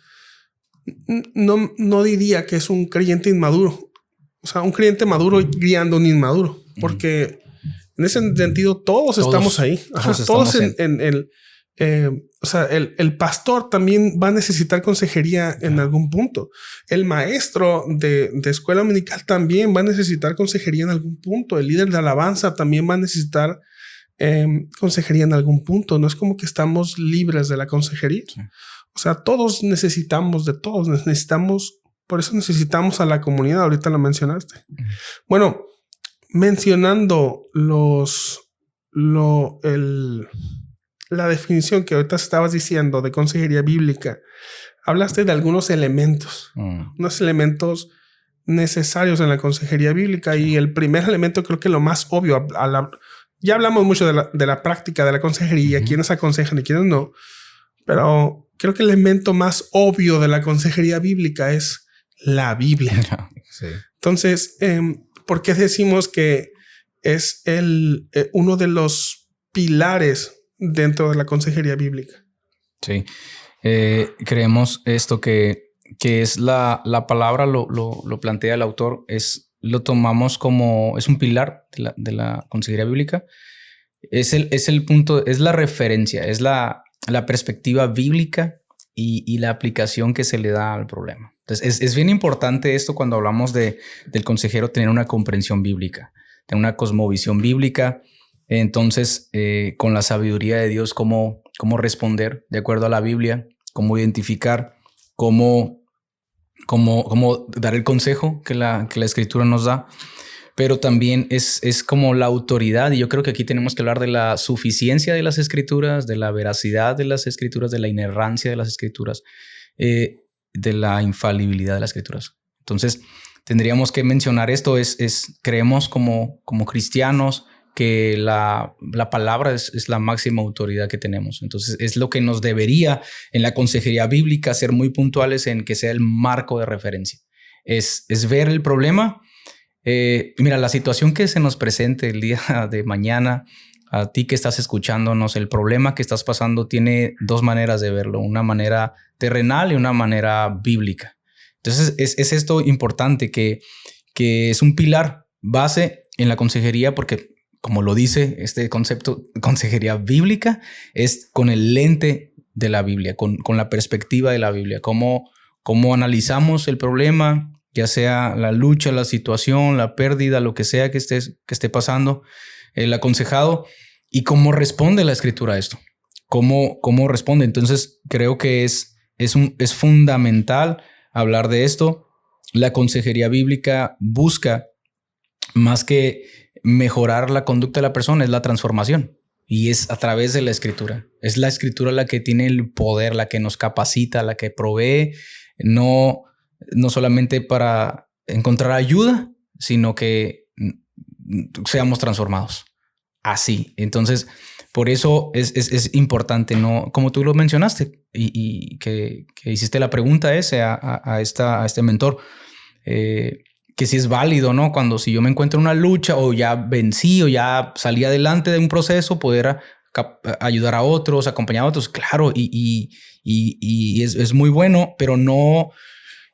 no diría que es un creyente inmaduro. O sea, un creyente maduro guiando a un inmaduro. Porque en ese sentido todos estamos ahí. Todos en el... o sea, el pastor también va a necesitar consejería en algún punto. El maestro de escuela dominical también va a necesitar consejería en algún punto. El líder de alabanza también va a necesitar consejería en algún punto. No es como que estamos libres de la consejería. Sí. O sea, todos necesitamos de todos. Por eso necesitamos a la comunidad. Ahorita lo mencionaste. Bueno, mencionando la definición que ahorita estabas diciendo de consejería bíblica, hablaste de algunos elementos, unos elementos necesarios en la consejería bíblica. Y el primer elemento, creo que lo más obvio, ya hablamos mucho de la práctica de la consejería, quiénes aconsejan y quiénes no, pero creo que el elemento más obvio de la consejería bíblica es la Biblia. Sí. Entonces, ¿por qué decimos que es uno de los pilares dentro de la consejería bíblica? Sí, creemos esto que es la palabra, lo plantea el autor, lo tomamos como, es un pilar de la consejería bíblica. Es el punto, es la referencia, es la perspectiva bíblica y la aplicación que se le da al problema. Entonces, es bien importante esto cuando hablamos del consejero, tener una comprensión bíblica, tener una cosmovisión bíblica. Entonces, con la sabiduría de Dios, cómo responder de acuerdo a la Biblia, cómo identificar, cómo dar el consejo que la Escritura nos da, pero también es como la autoridad. Y yo creo que aquí tenemos que hablar de la suficiencia de las Escrituras, de la veracidad de las Escrituras, de la inerrancia de las Escrituras, de la infalibilidad de las Escrituras. Entonces, tendríamos que mencionar esto. Creemos como cristianos que la palabra es la máxima autoridad que tenemos. Entonces es lo que nos debería en la consejería bíblica ser muy puntuales en que sea el marco de referencia. Es ver el problema. Mira, la situación que se nos presente el día de mañana, a ti que estás escuchándonos, el problema que estás pasando tiene dos maneras de verlo, una manera terrenal y una manera bíblica. Entonces es esto importante que es un pilar base en la consejería, porque como lo dice este concepto, consejería bíblica es con el lente de la Biblia, con la perspectiva de la Biblia, cómo analizamos el problema, ya sea la lucha, la situación, la pérdida, lo que sea que esté pasando, el aconsejado, y cómo responde la Escritura a esto, cómo responde. Entonces creo que es fundamental hablar de esto. La consejería bíblica busca más que mejorar la conducta de la persona, es la transformación, y es a través de la Escritura. Es la Escritura la que tiene el poder, la que nos capacita, la que provee, no solamente para encontrar ayuda, sino que seamos transformados. Así. Entonces, por eso es importante, ¿no? Como tú lo mencionaste y que hiciste la pregunta a este mentor, que sí es válido, ¿no? Cuando si yo me encuentro en una lucha o ya vencí o ya salí adelante de un proceso, poder ayudar a otros, acompañar a otros, claro, y es muy bueno, pero no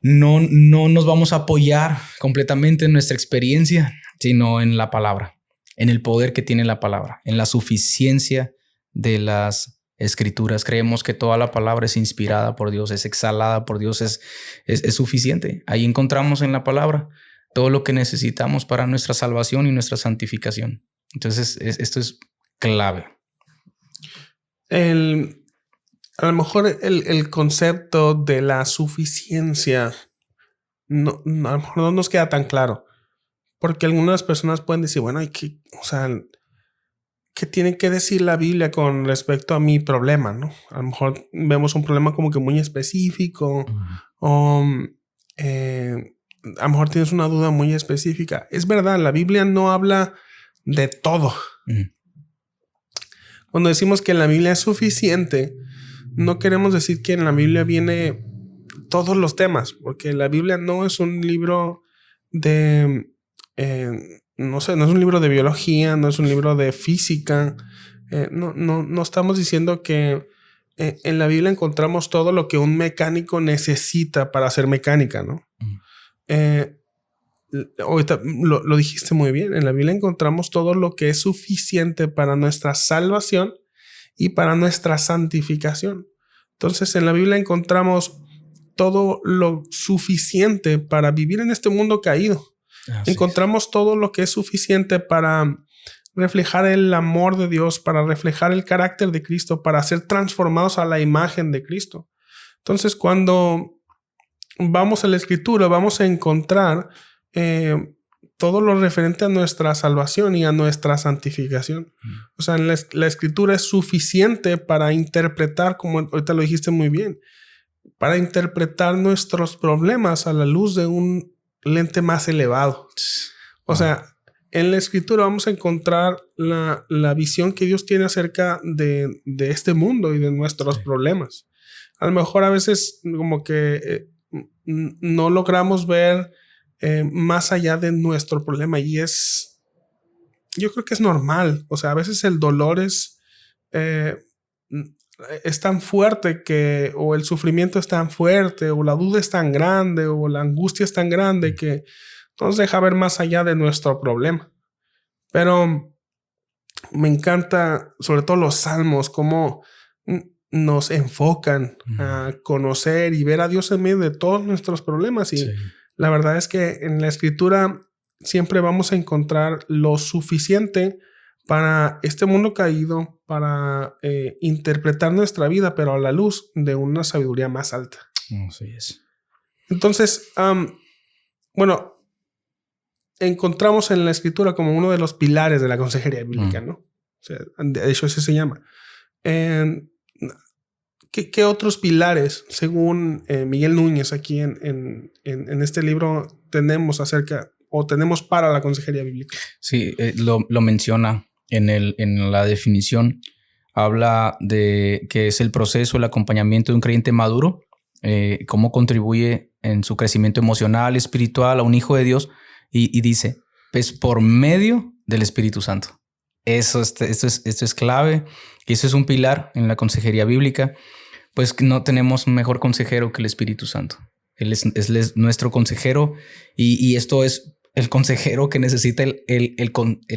nos vamos a apoyar completamente en nuestra experiencia, sino en la palabra, en el poder que tiene la palabra, en la suficiencia de las Escrituras. Creemos que toda la palabra es inspirada por Dios, es exhalada por Dios, es suficiente. Ahí encontramos en la palabra todo lo que necesitamos para nuestra salvación y nuestra santificación. Entonces, esto es clave. A lo mejor el concepto de la suficiencia a lo mejor no nos queda tan claro. Porque algunas personas pueden decir, bueno, ¿qué tiene que decir la Biblia con respecto a mi problema, ¿no? A lo mejor vemos un problema como que muy específico o a lo mejor tienes una duda muy específica. Es verdad, la Biblia no habla de todo. Cuando decimos que la Biblia es suficiente, no queremos decir que en la Biblia viene todos los temas, porque la Biblia no es un libro de... no es un libro de biología, no es un libro de física. No estamos diciendo que en la Biblia encontramos todo lo que un mecánico necesita para hacer mecánica, ¿no? Ahorita lo dijiste muy bien. En la Biblia encontramos todo lo que es suficiente para nuestra salvación y para nuestra santificación. Entonces, en la Biblia encontramos todo lo suficiente para vivir en este mundo caído. Encontramos todo lo que es suficiente para reflejar el amor de Dios, para reflejar el carácter de Cristo, para ser transformados a la imagen de Cristo. Entonces, cuando vamos a la Escritura, vamos a encontrar todo lo referente a nuestra salvación y a nuestra santificación. O sea, la Escritura es suficiente para interpretar, como ahorita lo dijiste muy bien, para interpretar nuestros problemas a la luz de un lente más elevado. O sea, en la Escritura vamos a encontrar la visión que Dios tiene acerca de este mundo y de nuestros problemas. A lo mejor a veces como que no logramos ver más allá de nuestro problema, y yo creo que es normal. O sea, a veces el dolor es tan fuerte o el sufrimiento es tan fuerte, o la duda es tan grande, o la angustia es tan grande que no nos deja ver más allá de nuestro problema. Pero me encanta, sobre todo los salmos, cómo nos enfocan a conocer y ver a Dios en medio de todos nuestros problemas. Y la verdad es que en la Escritura siempre vamos a encontrar lo suficiente para este mundo caído, para interpretar nuestra vida, pero a la luz de una sabiduría más alta. Así es. Entonces, bueno, encontramos en la Escritura como uno de los pilares de la consejería bíblica, ¿no? O sea, de hecho, ese se llama. ¿Qué otros pilares, según Miguel Núñez, aquí en este libro, tenemos para la consejería bíblica? Sí, lo menciona en la definición. Habla de que es el proceso, el acompañamiento de un creyente maduro, cómo contribuye en su crecimiento emocional, espiritual a un hijo de Dios, y dice, pues por medio del Espíritu Santo. Esto es clave, y eso es un pilar en la consejería bíblica. Pues no tenemos un mejor consejero que el Espíritu Santo. Él es nuestro consejero, y esto es el consejero que necesita el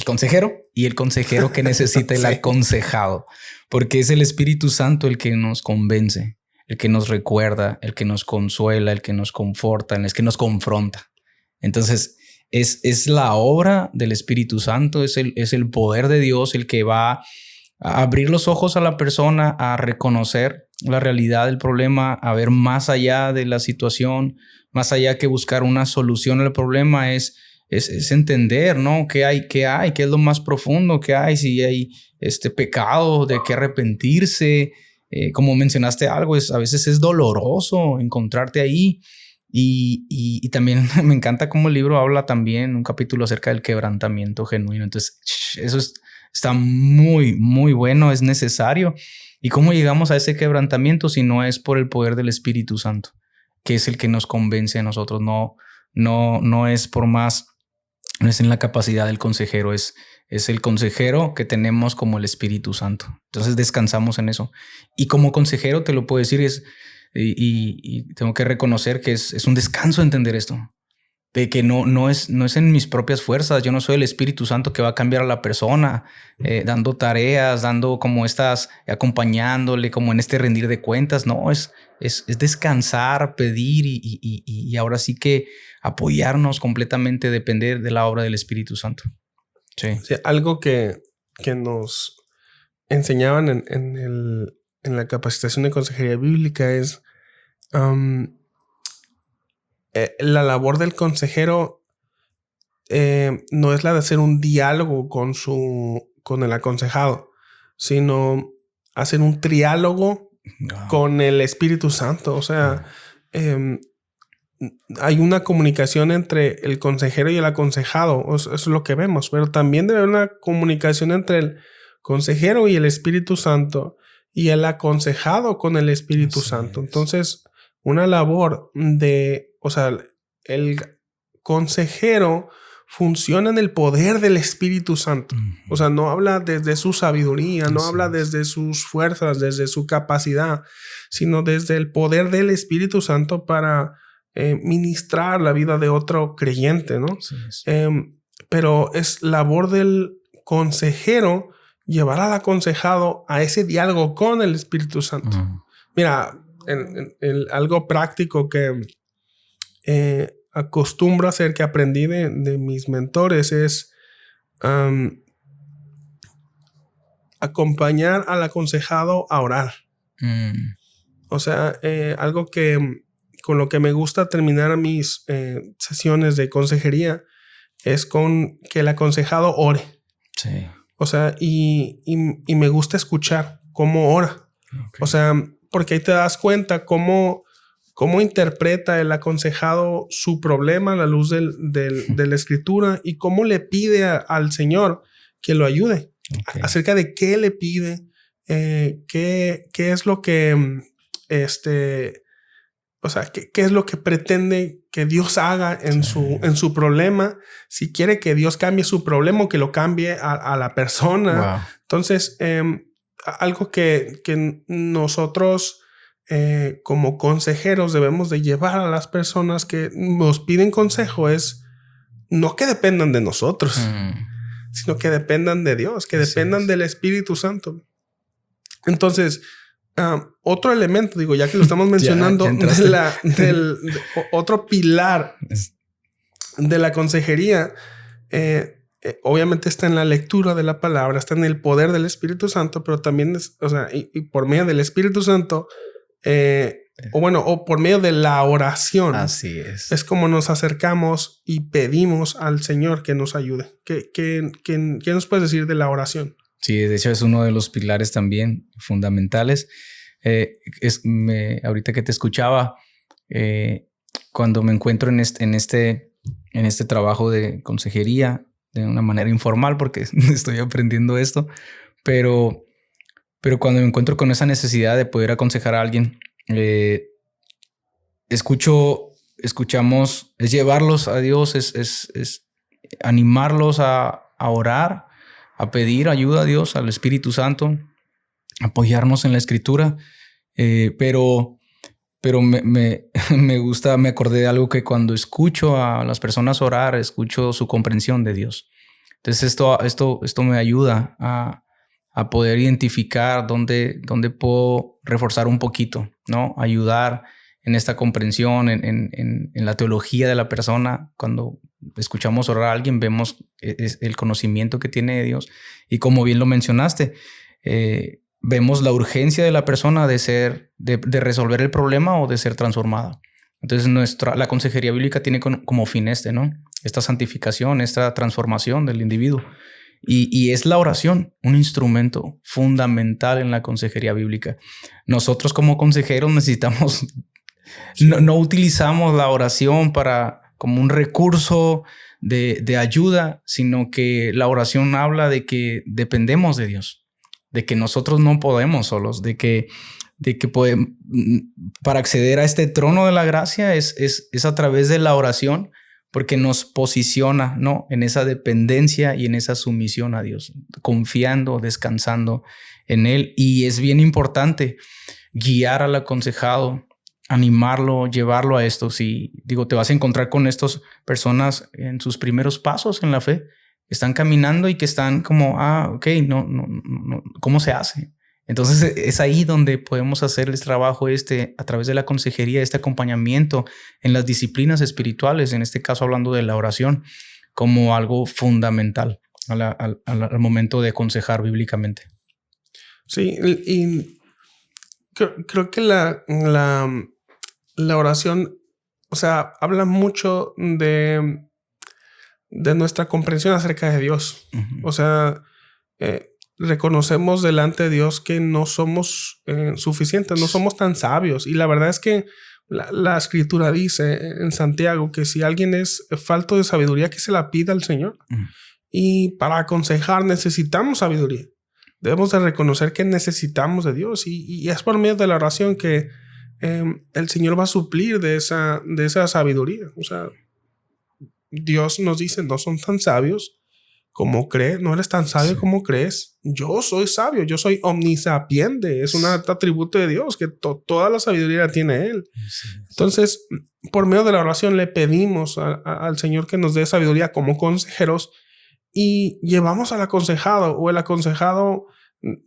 consejero, y el consejero que necesita el aconsejado, porque es el Espíritu Santo el que nos convence, el que nos recuerda, el que nos consuela, el que nos conforta, el que nos confronta. Entonces es la obra del Espíritu Santo, es el poder de Dios el que va a abrir los ojos a la persona, a reconocer la realidad del problema, a ver más allá de la situación, más allá que buscar una solución al problema, es entender, ¿no? ¿Qué hay? ¿Qué es lo más profundo que hay? Si hay pecado de que arrepentirse. Como mencionaste algo, a veces es doloroso encontrarte ahí. Y también me encanta cómo el libro habla también un capítulo acerca del quebrantamiento genuino. Entonces, eso está muy, muy bueno, es necesario. ¿Y cómo llegamos a ese quebrantamiento si no es por el poder del Espíritu Santo, que es el que nos convence a nosotros? no es por más, no es en la capacidad del consejero, es el consejero que tenemos como el Espíritu Santo. Entonces descansamos en eso. Y como consejero te lo puedo decir, y tengo que reconocer que es un descanso entender esto. De que no es en mis propias fuerzas. Yo no soy el Espíritu Santo que va a cambiar a la persona, dando tareas, dando como acompañándole como en este rendir de cuentas. No, es descansar, pedir y ahora sí que apoyarnos completamente, depender de la obra del Espíritu Santo. Sí. O sea, algo que nos enseñaban en la capacitación de consejería bíblica es la labor del consejero no es la de hacer un diálogo con el aconsejado, sino hacer un triálogo con el Espíritu Santo. O sea, hay una comunicación entre el consejero y el aconsejado. Eso es lo que vemos, pero también debe haber una comunicación entre el consejero y el Espíritu Santo y el aconsejado con el Espíritu Santo. Entonces, una labor o sea, el consejero funciona en el poder del Espíritu Santo. O sea, no habla desde su sabiduría, no habla desde sus fuerzas, desde su capacidad, sino desde el poder del Espíritu Santo para ministrar la vida de otro creyente, ¿no? Pero es labor del consejero llevar al aconsejado a ese diálogo con el Espíritu Santo. Mira, algo práctico que acostumbro a hacer, que aprendí de mis mentores, es acompañar al aconsejado a orar. O sea, algo con lo que me gusta terminar mis sesiones de consejería es con que el aconsejado ore. Sí. O sea, y me gusta escuchar cómo ora. Okay. O sea, porque ahí te das cuenta cómo interpreta el aconsejado su problema a la luz de la Escritura y cómo le pide al Señor que lo ayude. Okay. Acerca de qué le pide, qué es lo que o sea, ¿qué es lo que pretende que Dios haga en su problema? Si quiere que Dios cambie su problema o que lo cambie a la persona. Wow. Entonces, algo que nosotros como consejeros debemos de llevar a las personas que nos piden consejo es no que dependan de nosotros, sino que dependan de Dios, que dependan del Espíritu Santo. Entonces, otro elemento, digo, ya que lo estamos mencionando, otro pilar de la consejería, obviamente está en la lectura de la palabra, está en el poder del Espíritu Santo, pero también y por medio del Espíritu Santo, o por medio de la oración. Así es. Es como nos acercamos y pedimos al Señor que nos ayude. ¿Qué nos puedes decir de la oración? Sí, de hecho es uno de los pilares también fundamentales. Ahorita que te escuchaba, cuando me encuentro en este trabajo de consejería de una manera informal, porque estoy aprendiendo esto, pero cuando me encuentro con esa necesidad de poder aconsejar a alguien, escuchamos, es llevarlos a Dios, es animarlos a orar, a pedir ayuda a Dios, al Espíritu Santo, apoyarnos en la Escritura, pero me gusta, me acordé de algo que cuando escucho a las personas orar, escucho su comprensión de Dios. Entonces esto me ayuda a poder identificar dónde puedo reforzar un poquito, ¿no? Ayudar en esta comprensión, en la teología de la persona. Cuando escuchamos orar a alguien, vemos el conocimiento que tiene de Dios. Y como bien lo mencionaste, vemos la urgencia de la persona de resolver el problema o de ser transformada. Entonces la consejería bíblica tiene como fin ¿no? Esta santificación, esta transformación del individuo. Y es la oración un instrumento fundamental en la consejería bíblica. Nosotros como consejeros necesitamos... No utilizamos la oración como un recurso de ayuda, sino que la oración habla de que dependemos de Dios, de que nosotros no podemos solos, de que podemos, para acceder a este trono de la gracia es a través de la oración, porque nos posiciona, ¿no?, en esa dependencia y en esa sumisión a Dios, confiando, descansando en Él. Y es bien importante guiar al aconsejado, animarlo, llevarlo a esto. Si digo, te vas a encontrar con estas personas en sus primeros pasos en la fe, están caminando y que están como, ok, no, ¿cómo se hace? Entonces es ahí donde podemos hacer el trabajo a través de la consejería, este acompañamiento en las disciplinas espirituales, en este caso hablando de la oración, como algo fundamental al momento de aconsejar bíblicamente. Sí, y creo que la oración, o sea, habla mucho de nuestra comprensión acerca de Dios. O sea, reconocemos delante de Dios que no somos suficientes, no somos tan sabios. Y la verdad es que la escritura dice en Santiago que si alguien es falto de sabiduría, que se la pida al Señor. Y para aconsejar necesitamos sabiduría. Debemos de reconocer que necesitamos de Dios y es por medio de la oración que el Señor va a suplir de esa sabiduría. O sea, Dios nos dice, no son tan sabios como crees, no eres tan sabio como crees. Yo soy sabio, yo soy omnisapiente, es un atributo de Dios que toda la sabiduría tiene Él. Entonces, por medio de la oración le pedimos al Señor que nos dé sabiduría como consejeros y llevamos al aconsejado, o el aconsejado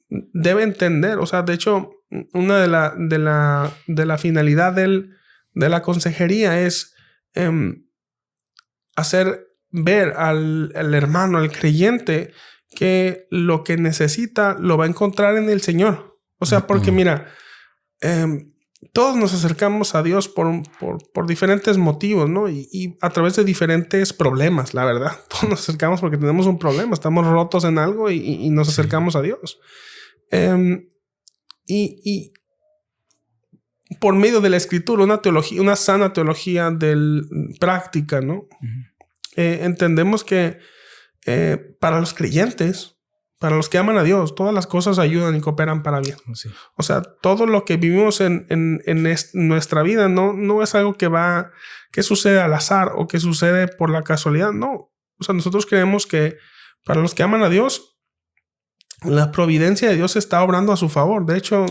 debe entender. O sea, de hecho, una de la finalidad de la consejería es hacer ver al hermano, al creyente, que lo que necesita lo va a encontrar en el Señor. O sea, porque mira, todos nos acercamos a Dios por diferentes motivos, ¿no? Y a través de diferentes problemas, la verdad. Todos nos acercamos porque tenemos un problema, estamos rotos en algo y nos acercamos a Dios. Y por medio de la escritura, una sana teología práctica, ¿no? Entendemos que para los creyentes, para los que aman a Dios, todas las cosas ayudan y cooperan para bien. Sí. O sea, todo lo que vivimos en nuestra vida no es algo que sucede al azar o que sucede por la casualidad. No. O sea, nosotros creemos que para los que aman a Dios, la providencia de Dios está obrando a su favor. De hecho,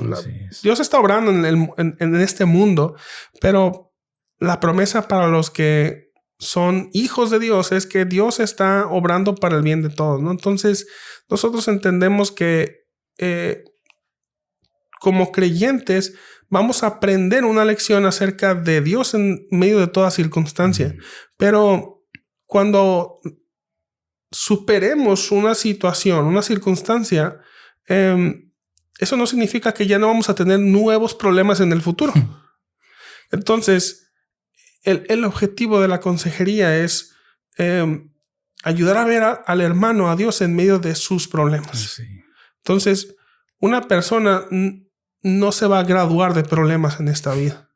Dios está obrando en este mundo, pero la promesa para los que son hijos de Dios es que Dios está obrando para el bien de todos, ¿no? Entonces, nosotros entendemos que como creyentes vamos a aprender una lección acerca de Dios en medio de toda circunstancia. Pero cuando superemos una situación, una circunstancia, eso no significa que ya no vamos a tener nuevos problemas en el futuro. Entonces, el objetivo de la consejería es ayudar a ver al hermano, a Dios en medio de sus problemas. Sí. Entonces, una persona no se va a graduar de problemas en esta vida,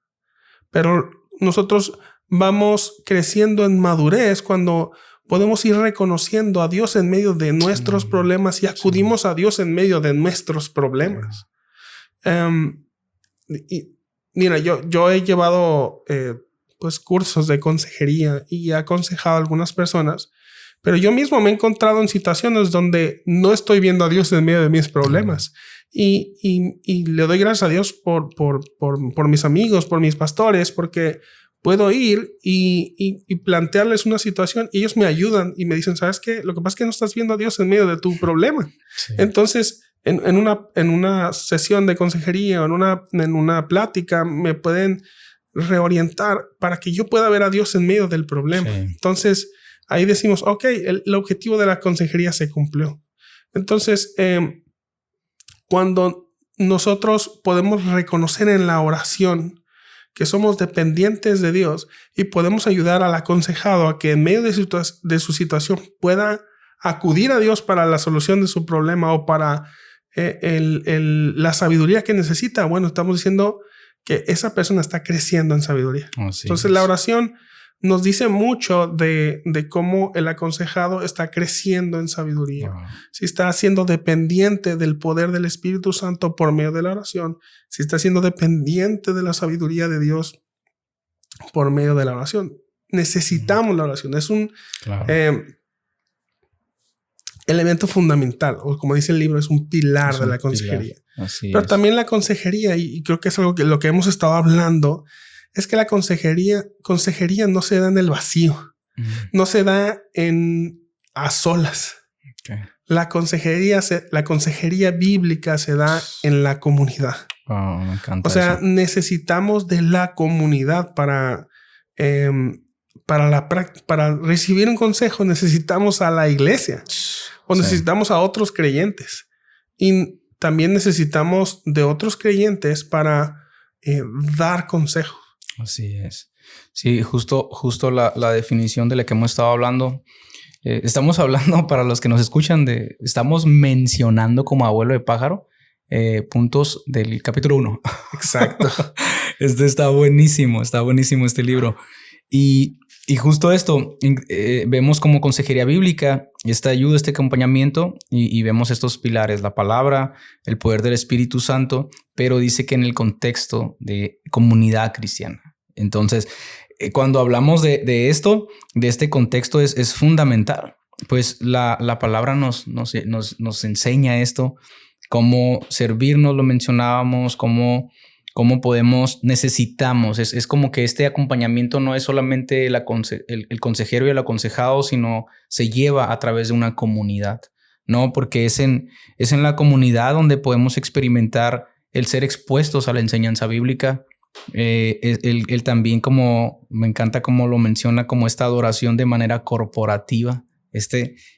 pero nosotros vamos creciendo en madurez cuando podemos ir reconociendo a Dios en medio de nuestros problemas y acudimos a Dios en medio de nuestros problemas. Y mira, yo he llevado pues cursos de consejería y he aconsejado a algunas personas, pero yo mismo me he encontrado en situaciones donde no estoy viendo a Dios en medio de mis problemas. Y le doy gracias a Dios por mis amigos, por mis pastores, porque puedo ir y plantearles una situación y ellos me ayudan y me dicen, ¿sabes qué? Lo que pasa es que no estás viendo a Dios en medio de tu problema. Sí. Entonces, en una sesión de consejería o en una plática me pueden reorientar para que yo pueda ver a Dios en medio del problema. Sí. Entonces, ahí decimos, ok, el objetivo de la consejería se cumplió. Entonces, cuando nosotros podemos reconocer en la oración que somos dependientes de Dios y podemos ayudar al aconsejado a que en medio de su situación pueda acudir a Dios para la solución de su problema o para la sabiduría que necesita, bueno, estamos diciendo que esa persona está creciendo en sabiduría. Entonces, la oración nos dice mucho de cómo el aconsejado está creciendo en sabiduría. Si está siendo dependiente del poder del Espíritu Santo por medio de la oración, si está siendo dependiente de la sabiduría de Dios por medio de la oración. necesitamos la oración. Es un elemento fundamental, o como dice el libro, es un pilar de la consejería. Pero también la consejería, y creo que es algo que lo que hemos estado hablando, es que la consejería no se da en el vacío, no se da a solas. Okay. La consejería bíblica se da en la comunidad. Oh, me encanta. O sea, eso. Necesitamos de la comunidad para recibir un consejo. Necesitamos a la iglesia o necesitamos a otros creyentes, y también necesitamos de otros creyentes para dar consejos. Así es. Sí, justo la definición de la que hemos estado hablando. Estamos hablando, para los que nos escuchan, estamos mencionando como abuelo de pájaro puntos del capítulo 1. Exacto. Está buenísimo este libro. Y justo esto, vemos como consejería bíblica, esta ayuda, este acompañamiento, y vemos estos pilares, la palabra, el poder del Espíritu Santo, pero dice que en el contexto de comunidad cristiana. Entonces, cuando hablamos de esto, de este contexto, es fundamental. Pues la palabra nos enseña esto, cómo servirnos, lo mencionábamos, cómo necesitamos. Es como que este acompañamiento no es solamente el consejero y el aconsejado, sino se lleva a través de una comunidad, ¿no? Porque es en la comunidad donde podemos experimentar el ser expuestos a la enseñanza bíblica. Él también, como me encanta cómo lo menciona, como esta adoración de manera corporativa,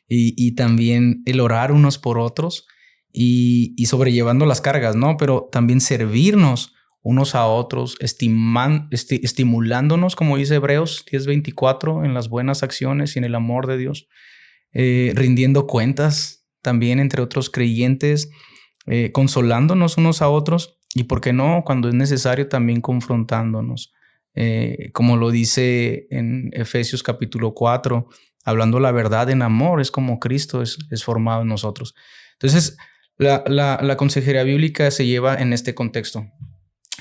y también el orar unos por otros y sobrellevando las cargas, ¿no? Pero también servirnos unos a otros, estimulándonos, como dice Hebreos 10:24, en las buenas acciones y en el amor de Dios, rindiendo cuentas también entre otros creyentes, consolándonos unos a otros. Y por qué no, cuando es necesario, también confrontándonos. Como lo dice en Efesios capítulo 4, hablando la verdad en amor, es como Cristo es formado en nosotros. Entonces, la consejería bíblica se lleva en este contexto,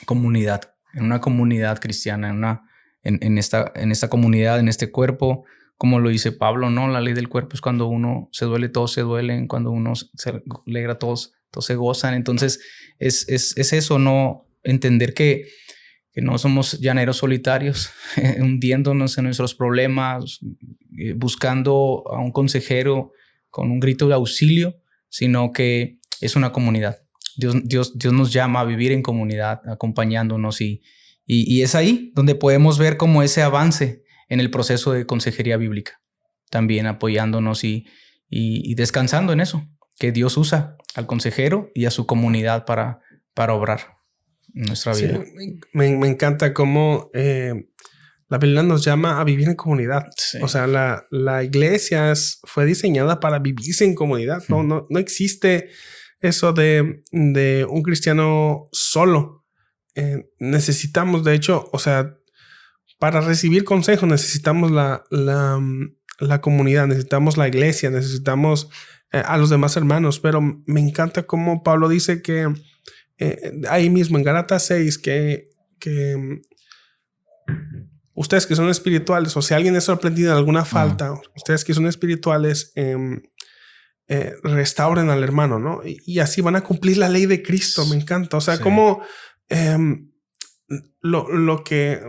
comunidad, en una comunidad cristiana, en esta comunidad, en este cuerpo, como lo dice Pablo, ¿no? La ley del cuerpo es cuando uno se duele, todos se duelen, cuando uno se alegra, todos se gozan. Entonces es eso, ¿no? Entender que no somos llaneros solitarios, hundiéndonos en nuestros problemas, buscando a un consejero con un grito de auxilio, sino que es una comunidad. Dios nos llama a vivir en comunidad, acompañándonos, y es ahí donde podemos ver como ese avance en el proceso de consejería bíblica, también apoyándonos y descansando en eso, que Dios usa al consejero y a su comunidad para obrar en nuestra vida. Sí, me encanta cómo la Biblia nos llama a vivir en comunidad. Sí. O sea, la iglesia fue diseñada para vivirse en comunidad. No existe eso de un cristiano solo. Necesitamos, de hecho, o sea, para recibir consejo necesitamos la comunidad, necesitamos la iglesia, necesitamos a los demás hermanos. Pero me encanta cómo Pablo dice que ahí mismo en Gálatas 6 que ustedes que son espirituales, o si alguien es sorprendido en alguna falta, ustedes que son espirituales, restauren al hermano, ¿no? Y así van a cumplir la ley de Cristo. Me encanta. O sea, sí, como lo que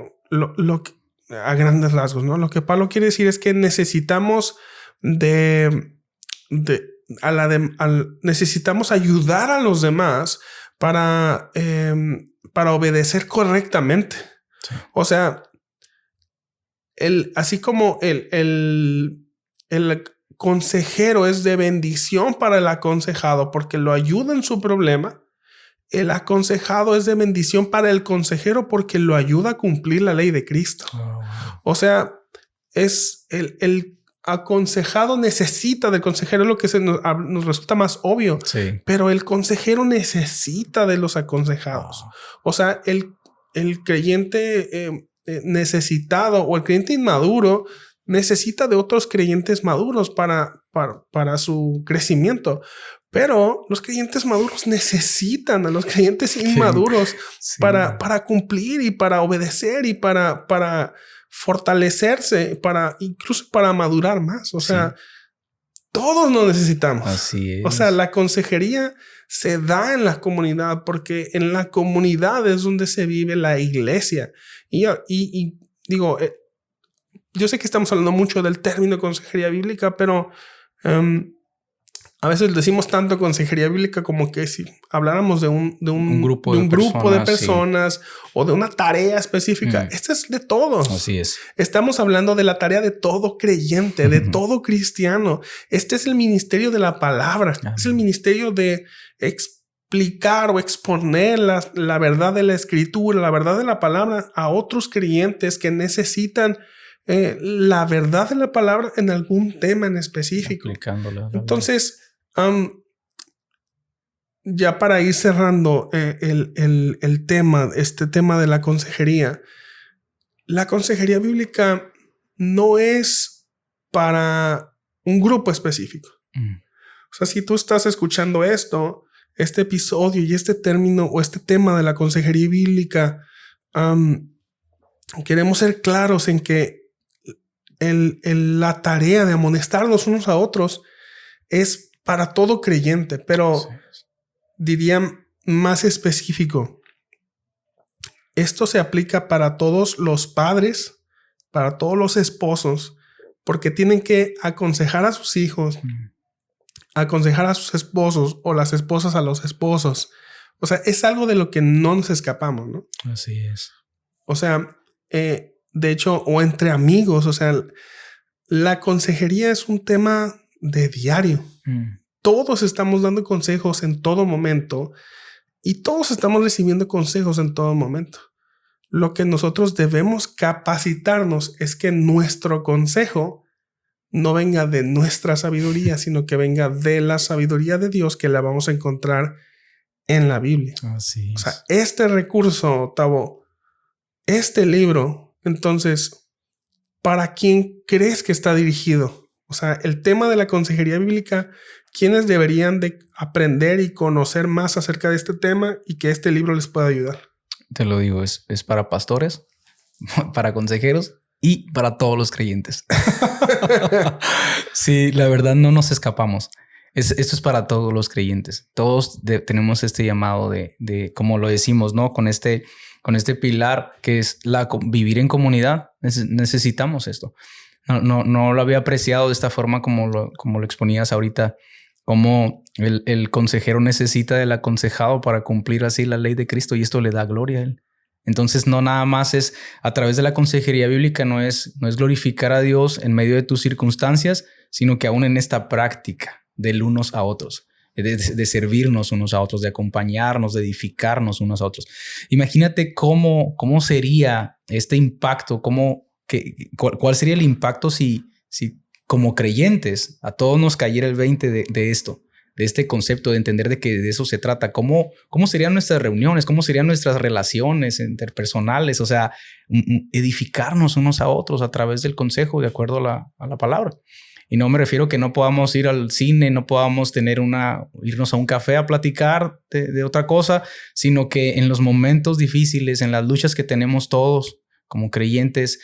a grandes rasgos, ¿no? Lo que Pablo quiere decir es que necesitamos necesitamos ayudar a los demás para obedecer correctamente. Sí. O sea, así como el consejero es de bendición para el aconsejado porque lo ayuda en su problema, el aconsejado es de bendición para el consejero porque lo ayuda a cumplir la ley de Cristo. O sea, es el aconsejado necesita del consejero, es lo que nos resulta más obvio. Sí. Pero el consejero necesita de los aconsejados. O sea, el creyente necesitado o el creyente inmaduro necesita de otros creyentes maduros para su crecimiento. Pero los creyentes maduros necesitan a los creyentes inmaduros sí, para cumplir y para obedecer y para fortalecerse, incluso para madurar más. O sea, todos nos necesitamos. Así es. O sea, la consejería se da en la comunidad porque en la comunidad es donde se vive la iglesia. Y digo, yo sé que estamos hablando mucho del término consejería bíblica, pero a veces decimos tanto consejería bíblica como que si habláramos de un grupo de personas o de una tarea específica. Esta es de todos. Así es. Estamos hablando de la tarea de todo creyente, de todo cristiano. Este es el ministerio de la palabra. Es el ministerio de explicar o exponer la verdad de la escritura, la verdad de la palabra a otros creyentes que necesitan la verdad de la palabra en algún tema en específico. Entonces, ya para ir cerrando el tema, este tema de la consejería bíblica no es para un grupo específico. O sea, si tú estás escuchando este episodio y este término o este tema de la consejería bíblica, queremos ser claros en que la tarea de amonestarnos unos a otros es para todo creyente, pero diría más específico. Esto se aplica para todos los padres, para todos los esposos, porque tienen que aconsejar a sus hijos, aconsejar a sus esposos o las esposas a los esposos. O sea, es algo de lo que no nos escapamos, ¿no? Así es. O sea, de hecho, o entre amigos, o sea, la consejería es un tema de diario. Todos estamos dando consejos en todo momento y todos estamos recibiendo consejos en todo momento. Lo que nosotros debemos capacitarnos es que nuestro consejo no venga de nuestra sabiduría, sino que venga de la sabiduría de Dios que la vamos a encontrar en la Biblia. Así es. O sea, este recurso, Tavo, este libro, entonces, ¿para quién crees que está dirigido? O sea, el tema de la consejería bíblica, ¿quiénes deberían de aprender y conocer más acerca de este tema y que este libro les pueda ayudar? Te lo digo, es para pastores, para consejeros y para todos los creyentes. Sí, la verdad no nos escapamos. Esto es para todos los creyentes. Todos tenemos este llamado de, como lo decimos, ¿no? Con este pilar que es vivir en comunidad. Necesitamos esto. No lo había apreciado de esta forma como lo exponías ahorita, como el consejero necesita del aconsejado para cumplir así la ley de Cristo y esto le da gloria a él. Entonces no nada más es a través de la consejería bíblica, no es glorificar a Dios en medio de tus circunstancias, sino que aún en esta práctica del unos a otros, de servirnos unos a otros, de acompañarnos, de edificarnos unos a otros. Imagínate cómo sería este impacto, cuál sería el impacto si como creyentes a todos nos cayera el 20 de esto, de este concepto de entender de que de eso se trata. ¿Cómo serían nuestras reuniones? ¿Cómo serían nuestras relaciones interpersonales? O sea, edificarnos unos a otros a través del consejo de acuerdo a la palabra. Y no me refiero que no podamos ir al cine, no podamos irnos a un café a platicar de otra cosa, sino que en los momentos difíciles, en las luchas que tenemos todos como creyentes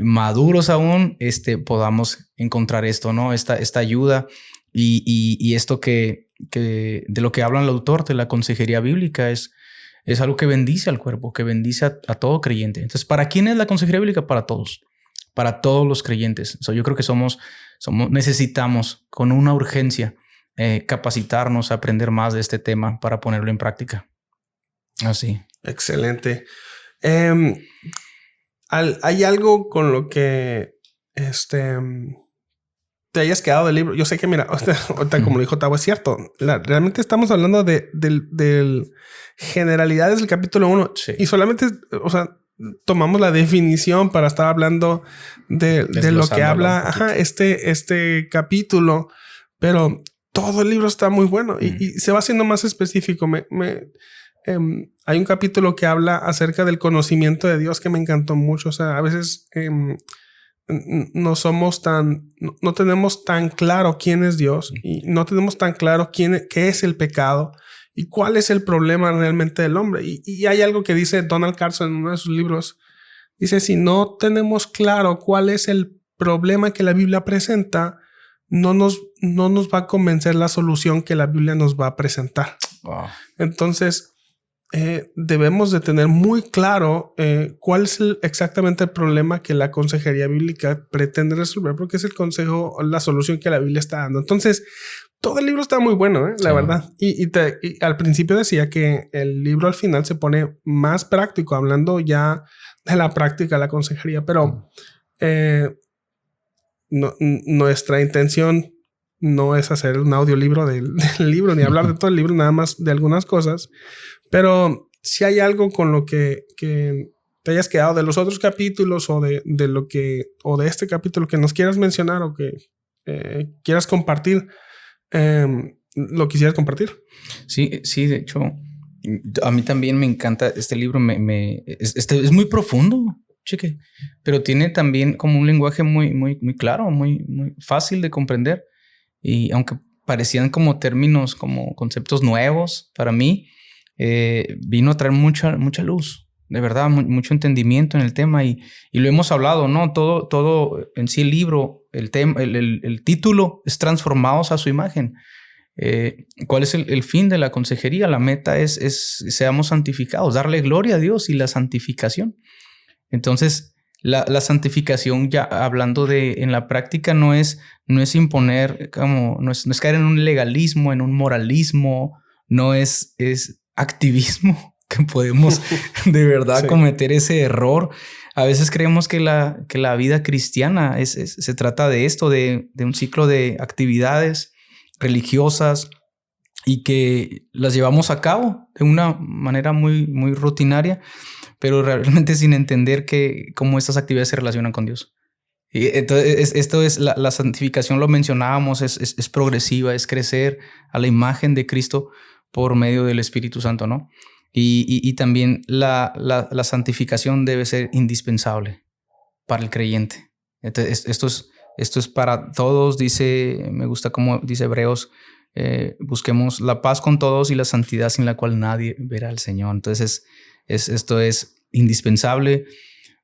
maduros aún, podamos encontrar esto, ¿no? Esta ayuda y esto que de lo que habla el autor de la consejería bíblica es algo que bendice al cuerpo, que bendice a todo creyente. Entonces, ¿para quién es la consejería bíblica? Para todos los creyentes. Yo creo que necesitamos con una urgencia capacitarnos, aprender más de este tema para ponerlo en práctica. Así. Excelente. ¿Hay algo con lo que te hayas quedado del libro? Yo sé que, mira, ahorita como lo dijo Tavo, es cierto. Realmente estamos hablando de generalidades del capítulo 1. Sí. Y solamente, o sea, tomamos la definición para estar hablando de lo que habla este capítulo. Pero todo el libro está muy bueno y se va haciendo más específico. Hay un capítulo que habla acerca del conocimiento de Dios que me encantó mucho. O sea, a veces no tenemos tan claro quién es Dios y no tenemos tan claro qué es el pecado y cuál es el problema realmente del hombre. Y hay algo que dice Donald Carson en uno de sus libros. Dice, si no tenemos claro cuál es el problema que la Biblia presenta, no nos va a convencer la solución que la Biblia nos va a presentar. Wow. Entonces, debemos de tener muy claro cuál es exactamente el problema que la consejería bíblica pretende resolver, porque es el consejo, la solución que la Biblia está dando. Entonces, todo el libro está muy bueno, la verdad. Y al principio decía que el libro al final se pone más práctico, hablando ya de la práctica de la consejería, pero nuestra intención no es hacer un audiolibro del libro, ni hablar de todo el libro, nada más de algunas cosas. Pero si hay algo con lo que te hayas quedado de los otros capítulos o de este capítulo que nos quieras mencionar o que quieras compartir, ¿lo quisieras compartir? Sí, de hecho, a mí también me encanta este libro. Es muy profundo, cheque, pero tiene también como un lenguaje muy claro, muy fácil de comprender. Y aunque parecían como términos, como conceptos nuevos para mí, vino a traer mucha luz, de verdad, mucho entendimiento en el tema y lo hemos hablado, ¿no? Todo en sí el libro, el tema, el título es Transformados a su imagen. ¿Cuál es el fin de la consejería? La meta es seamos santificados, darle gloria a Dios y la santificación. Entonces, la santificación, ya hablando en la práctica, no es imponer, no es caer en un legalismo, en un moralismo, no es activismo, que podemos de verdad cometer ese error. A veces creemos que la vida cristiana se trata de esto, de un ciclo de actividades religiosas y que las llevamos a cabo de una manera muy rutinaria, pero realmente sin entender cómo estas actividades se relacionan con Dios. Y entonces esto es la santificación, lo mencionábamos, es progresiva, es crecer a la imagen de Cristo por medio del Espíritu Santo, ¿no? Y también la santificación debe ser indispensable para el creyente. Entonces, esto es para todos, me gusta como dice Hebreos, busquemos la paz con todos y la santidad sin la cual nadie verá al Señor. Entonces, esto es indispensable,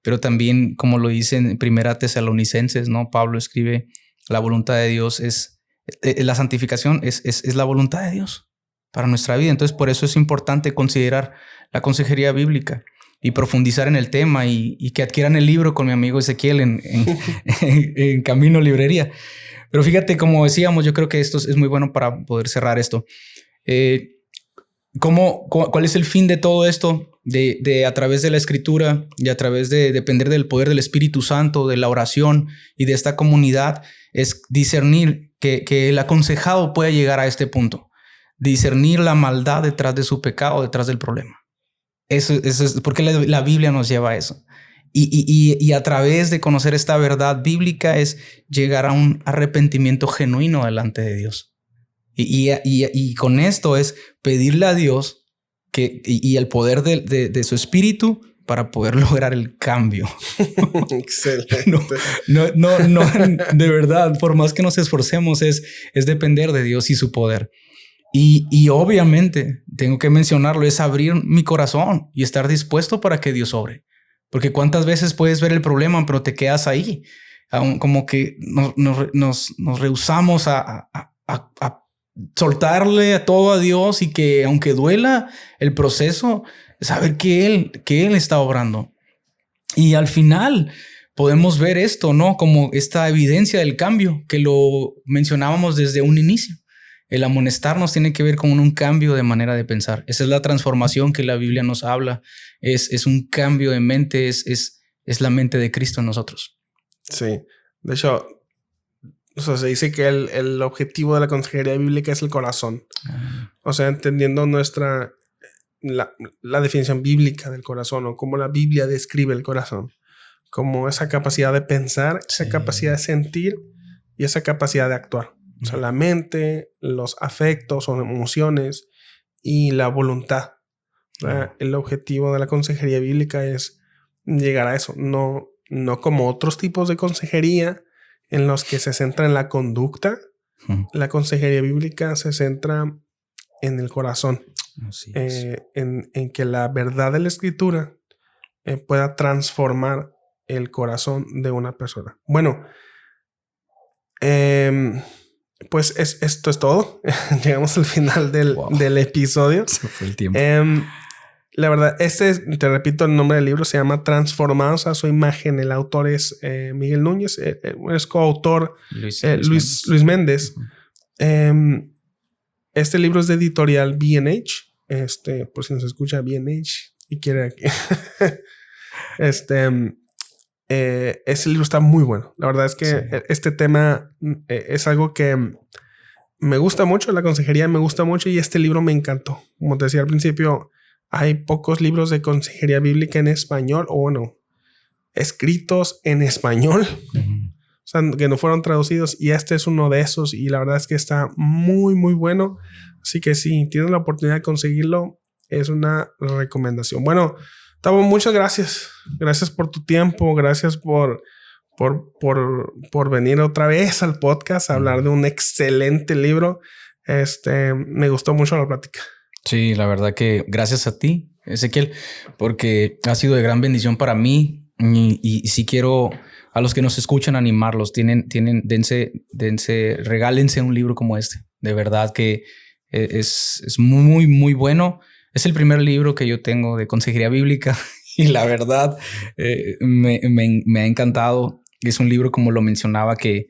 pero también, como lo dice en Primera Tesalonicenses, ¿no? Pablo escribe, la voluntad de Dios la santificación es la voluntad de Dios para nuestra vida. Entonces, por eso es importante considerar la consejería bíblica y profundizar en el tema y que adquieran el libro con mi amigo Ezequiel en Camino Librería. Pero fíjate, como decíamos, yo creo que esto es muy bueno para poder cerrar esto. ¿Cuál es el fin de todo esto? De a través de la escritura y a través de depender del poder del Espíritu Santo, de la oración y de esta comunidad, es discernir que el aconsejado puede llegar a este punto. Discernir la maldad detrás de su pecado, detrás del problema. Eso es porque la Biblia nos lleva a eso. Y a través de conocer esta verdad bíblica es llegar a un arrepentimiento genuino delante de Dios. Y con esto es pedirle a Dios y el poder de su espíritu para poder lograr el cambio. Excelente. No, de verdad, por más que nos esforcemos, es depender de Dios y su poder. Y obviamente, tengo que mencionarlo, es abrir mi corazón y estar dispuesto para que Dios obre. Porque cuántas veces puedes ver el problema, pero te quedas ahí. Como que nos rehusamos a soltarle a todo a Dios y que aunque duela el proceso, saber que Él está obrando. Y al final podemos ver esto, ¿no? Como esta evidencia del cambio que lo mencionábamos desde un inicio. El amonestarnos tiene que ver con un cambio de manera de pensar. Esa es la transformación que la Biblia nos habla. Es un cambio de mente, es la mente de Cristo en nosotros. Sí, de hecho, se dice que el objetivo de la consejería bíblica es el corazón. O sea, entendiendo la definición bíblica del corazón o cómo la Biblia describe el corazón. Como esa capacidad de pensar, esa capacidad de sentir y esa capacidad de actuar. O sea, la mente, los afectos o emociones y la voluntad. El objetivo de la consejería bíblica es llegar a eso. No como otros tipos de consejería en los que se centra en la conducta. La consejería bíblica se centra en el corazón. Así es. En que la verdad de la escritura pueda transformar el corazón de una persona. Bueno, pues esto es todo. Llegamos al final del episodio. Se fue el tiempo. La verdad, te repito, el nombre del libro se llama Transformados a su imagen. El autor es Miguel Núñez, es coautor Luis Méndez. Este libro es de editorial B&H. Por si nos escucha B&H y quiere ese libro está muy bueno. La verdad es que este tema es algo que me gusta mucho. La consejería me gusta mucho y este libro me encantó. Como te decía al principio, hay pocos libros de consejería bíblica en español o bueno, escritos en español. O sea, que no fueron traducidos y este es uno de esos y la verdad es que está muy, muy bueno. Así que si tienes la oportunidad de conseguirlo, es una recomendación. Bueno, Tavo, muchas gracias. Gracias por tu tiempo. Gracias por venir otra vez al podcast a hablar de un excelente libro. Me gustó mucho la plática. Sí, la verdad que gracias a ti, Ezequiel, porque ha sido de gran bendición para mí y sí quiero a los que nos escuchan animarlos. Regálense un libro como este. De verdad que es muy, muy bueno. Es el primer libro que yo tengo de consejería bíblica y la verdad me ha encantado. Es un libro, como lo mencionaba, que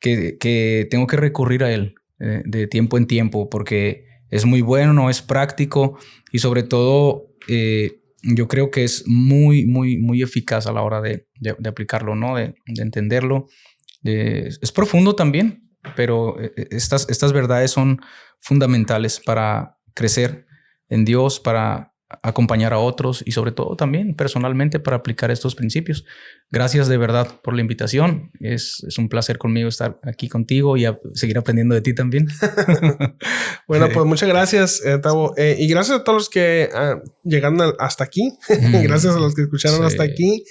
tengo que recurrir a él de tiempo en tiempo porque es muy bueno, no es práctico y sobre todo yo creo que es muy, muy, muy eficaz a la hora de aplicarlo, ¿no? De entenderlo. Es profundo también, pero estas verdades son fundamentales para crecer en Dios, para acompañar a otros y sobre todo también personalmente para aplicar estos principios. Gracias de verdad por la invitación. Es un placer conmigo estar aquí contigo y a seguir aprendiendo de ti también. Bueno, pues muchas gracias, Tavo. Y gracias a todos los que llegaron hasta aquí. Gracias a los que escucharon hasta aquí.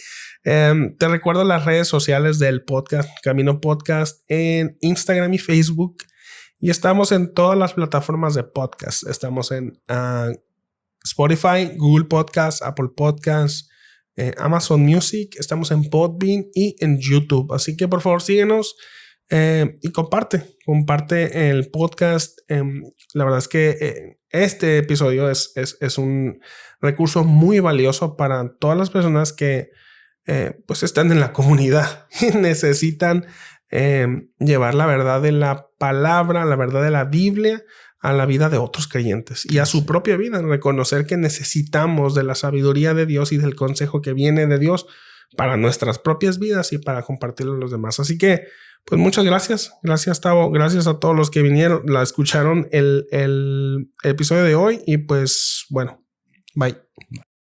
Te recuerdo las redes sociales del podcast, Camino Podcast, en Instagram y Facebook. Y estamos en todas las plataformas de podcast. Estamos en Spotify, Google Podcasts, Apple Podcasts, Amazon Music. Estamos en Podbean y en YouTube. Así que por favor síguenos y comparte el podcast. La verdad es que este episodio es un recurso muy valioso para todas las personas que pues están en la comunidad y necesitan llevar la verdad de la palabra, la verdad de la Biblia a la vida de otros creyentes y a su propia vida. Reconocer que necesitamos de la sabiduría de Dios y del consejo que viene de Dios para nuestras propias vidas y para compartirlo a los demás. Así que, pues muchas gracias. Gracias, Tavo. Gracias a todos los que vinieron, escucharon el episodio de hoy y pues bueno, bye.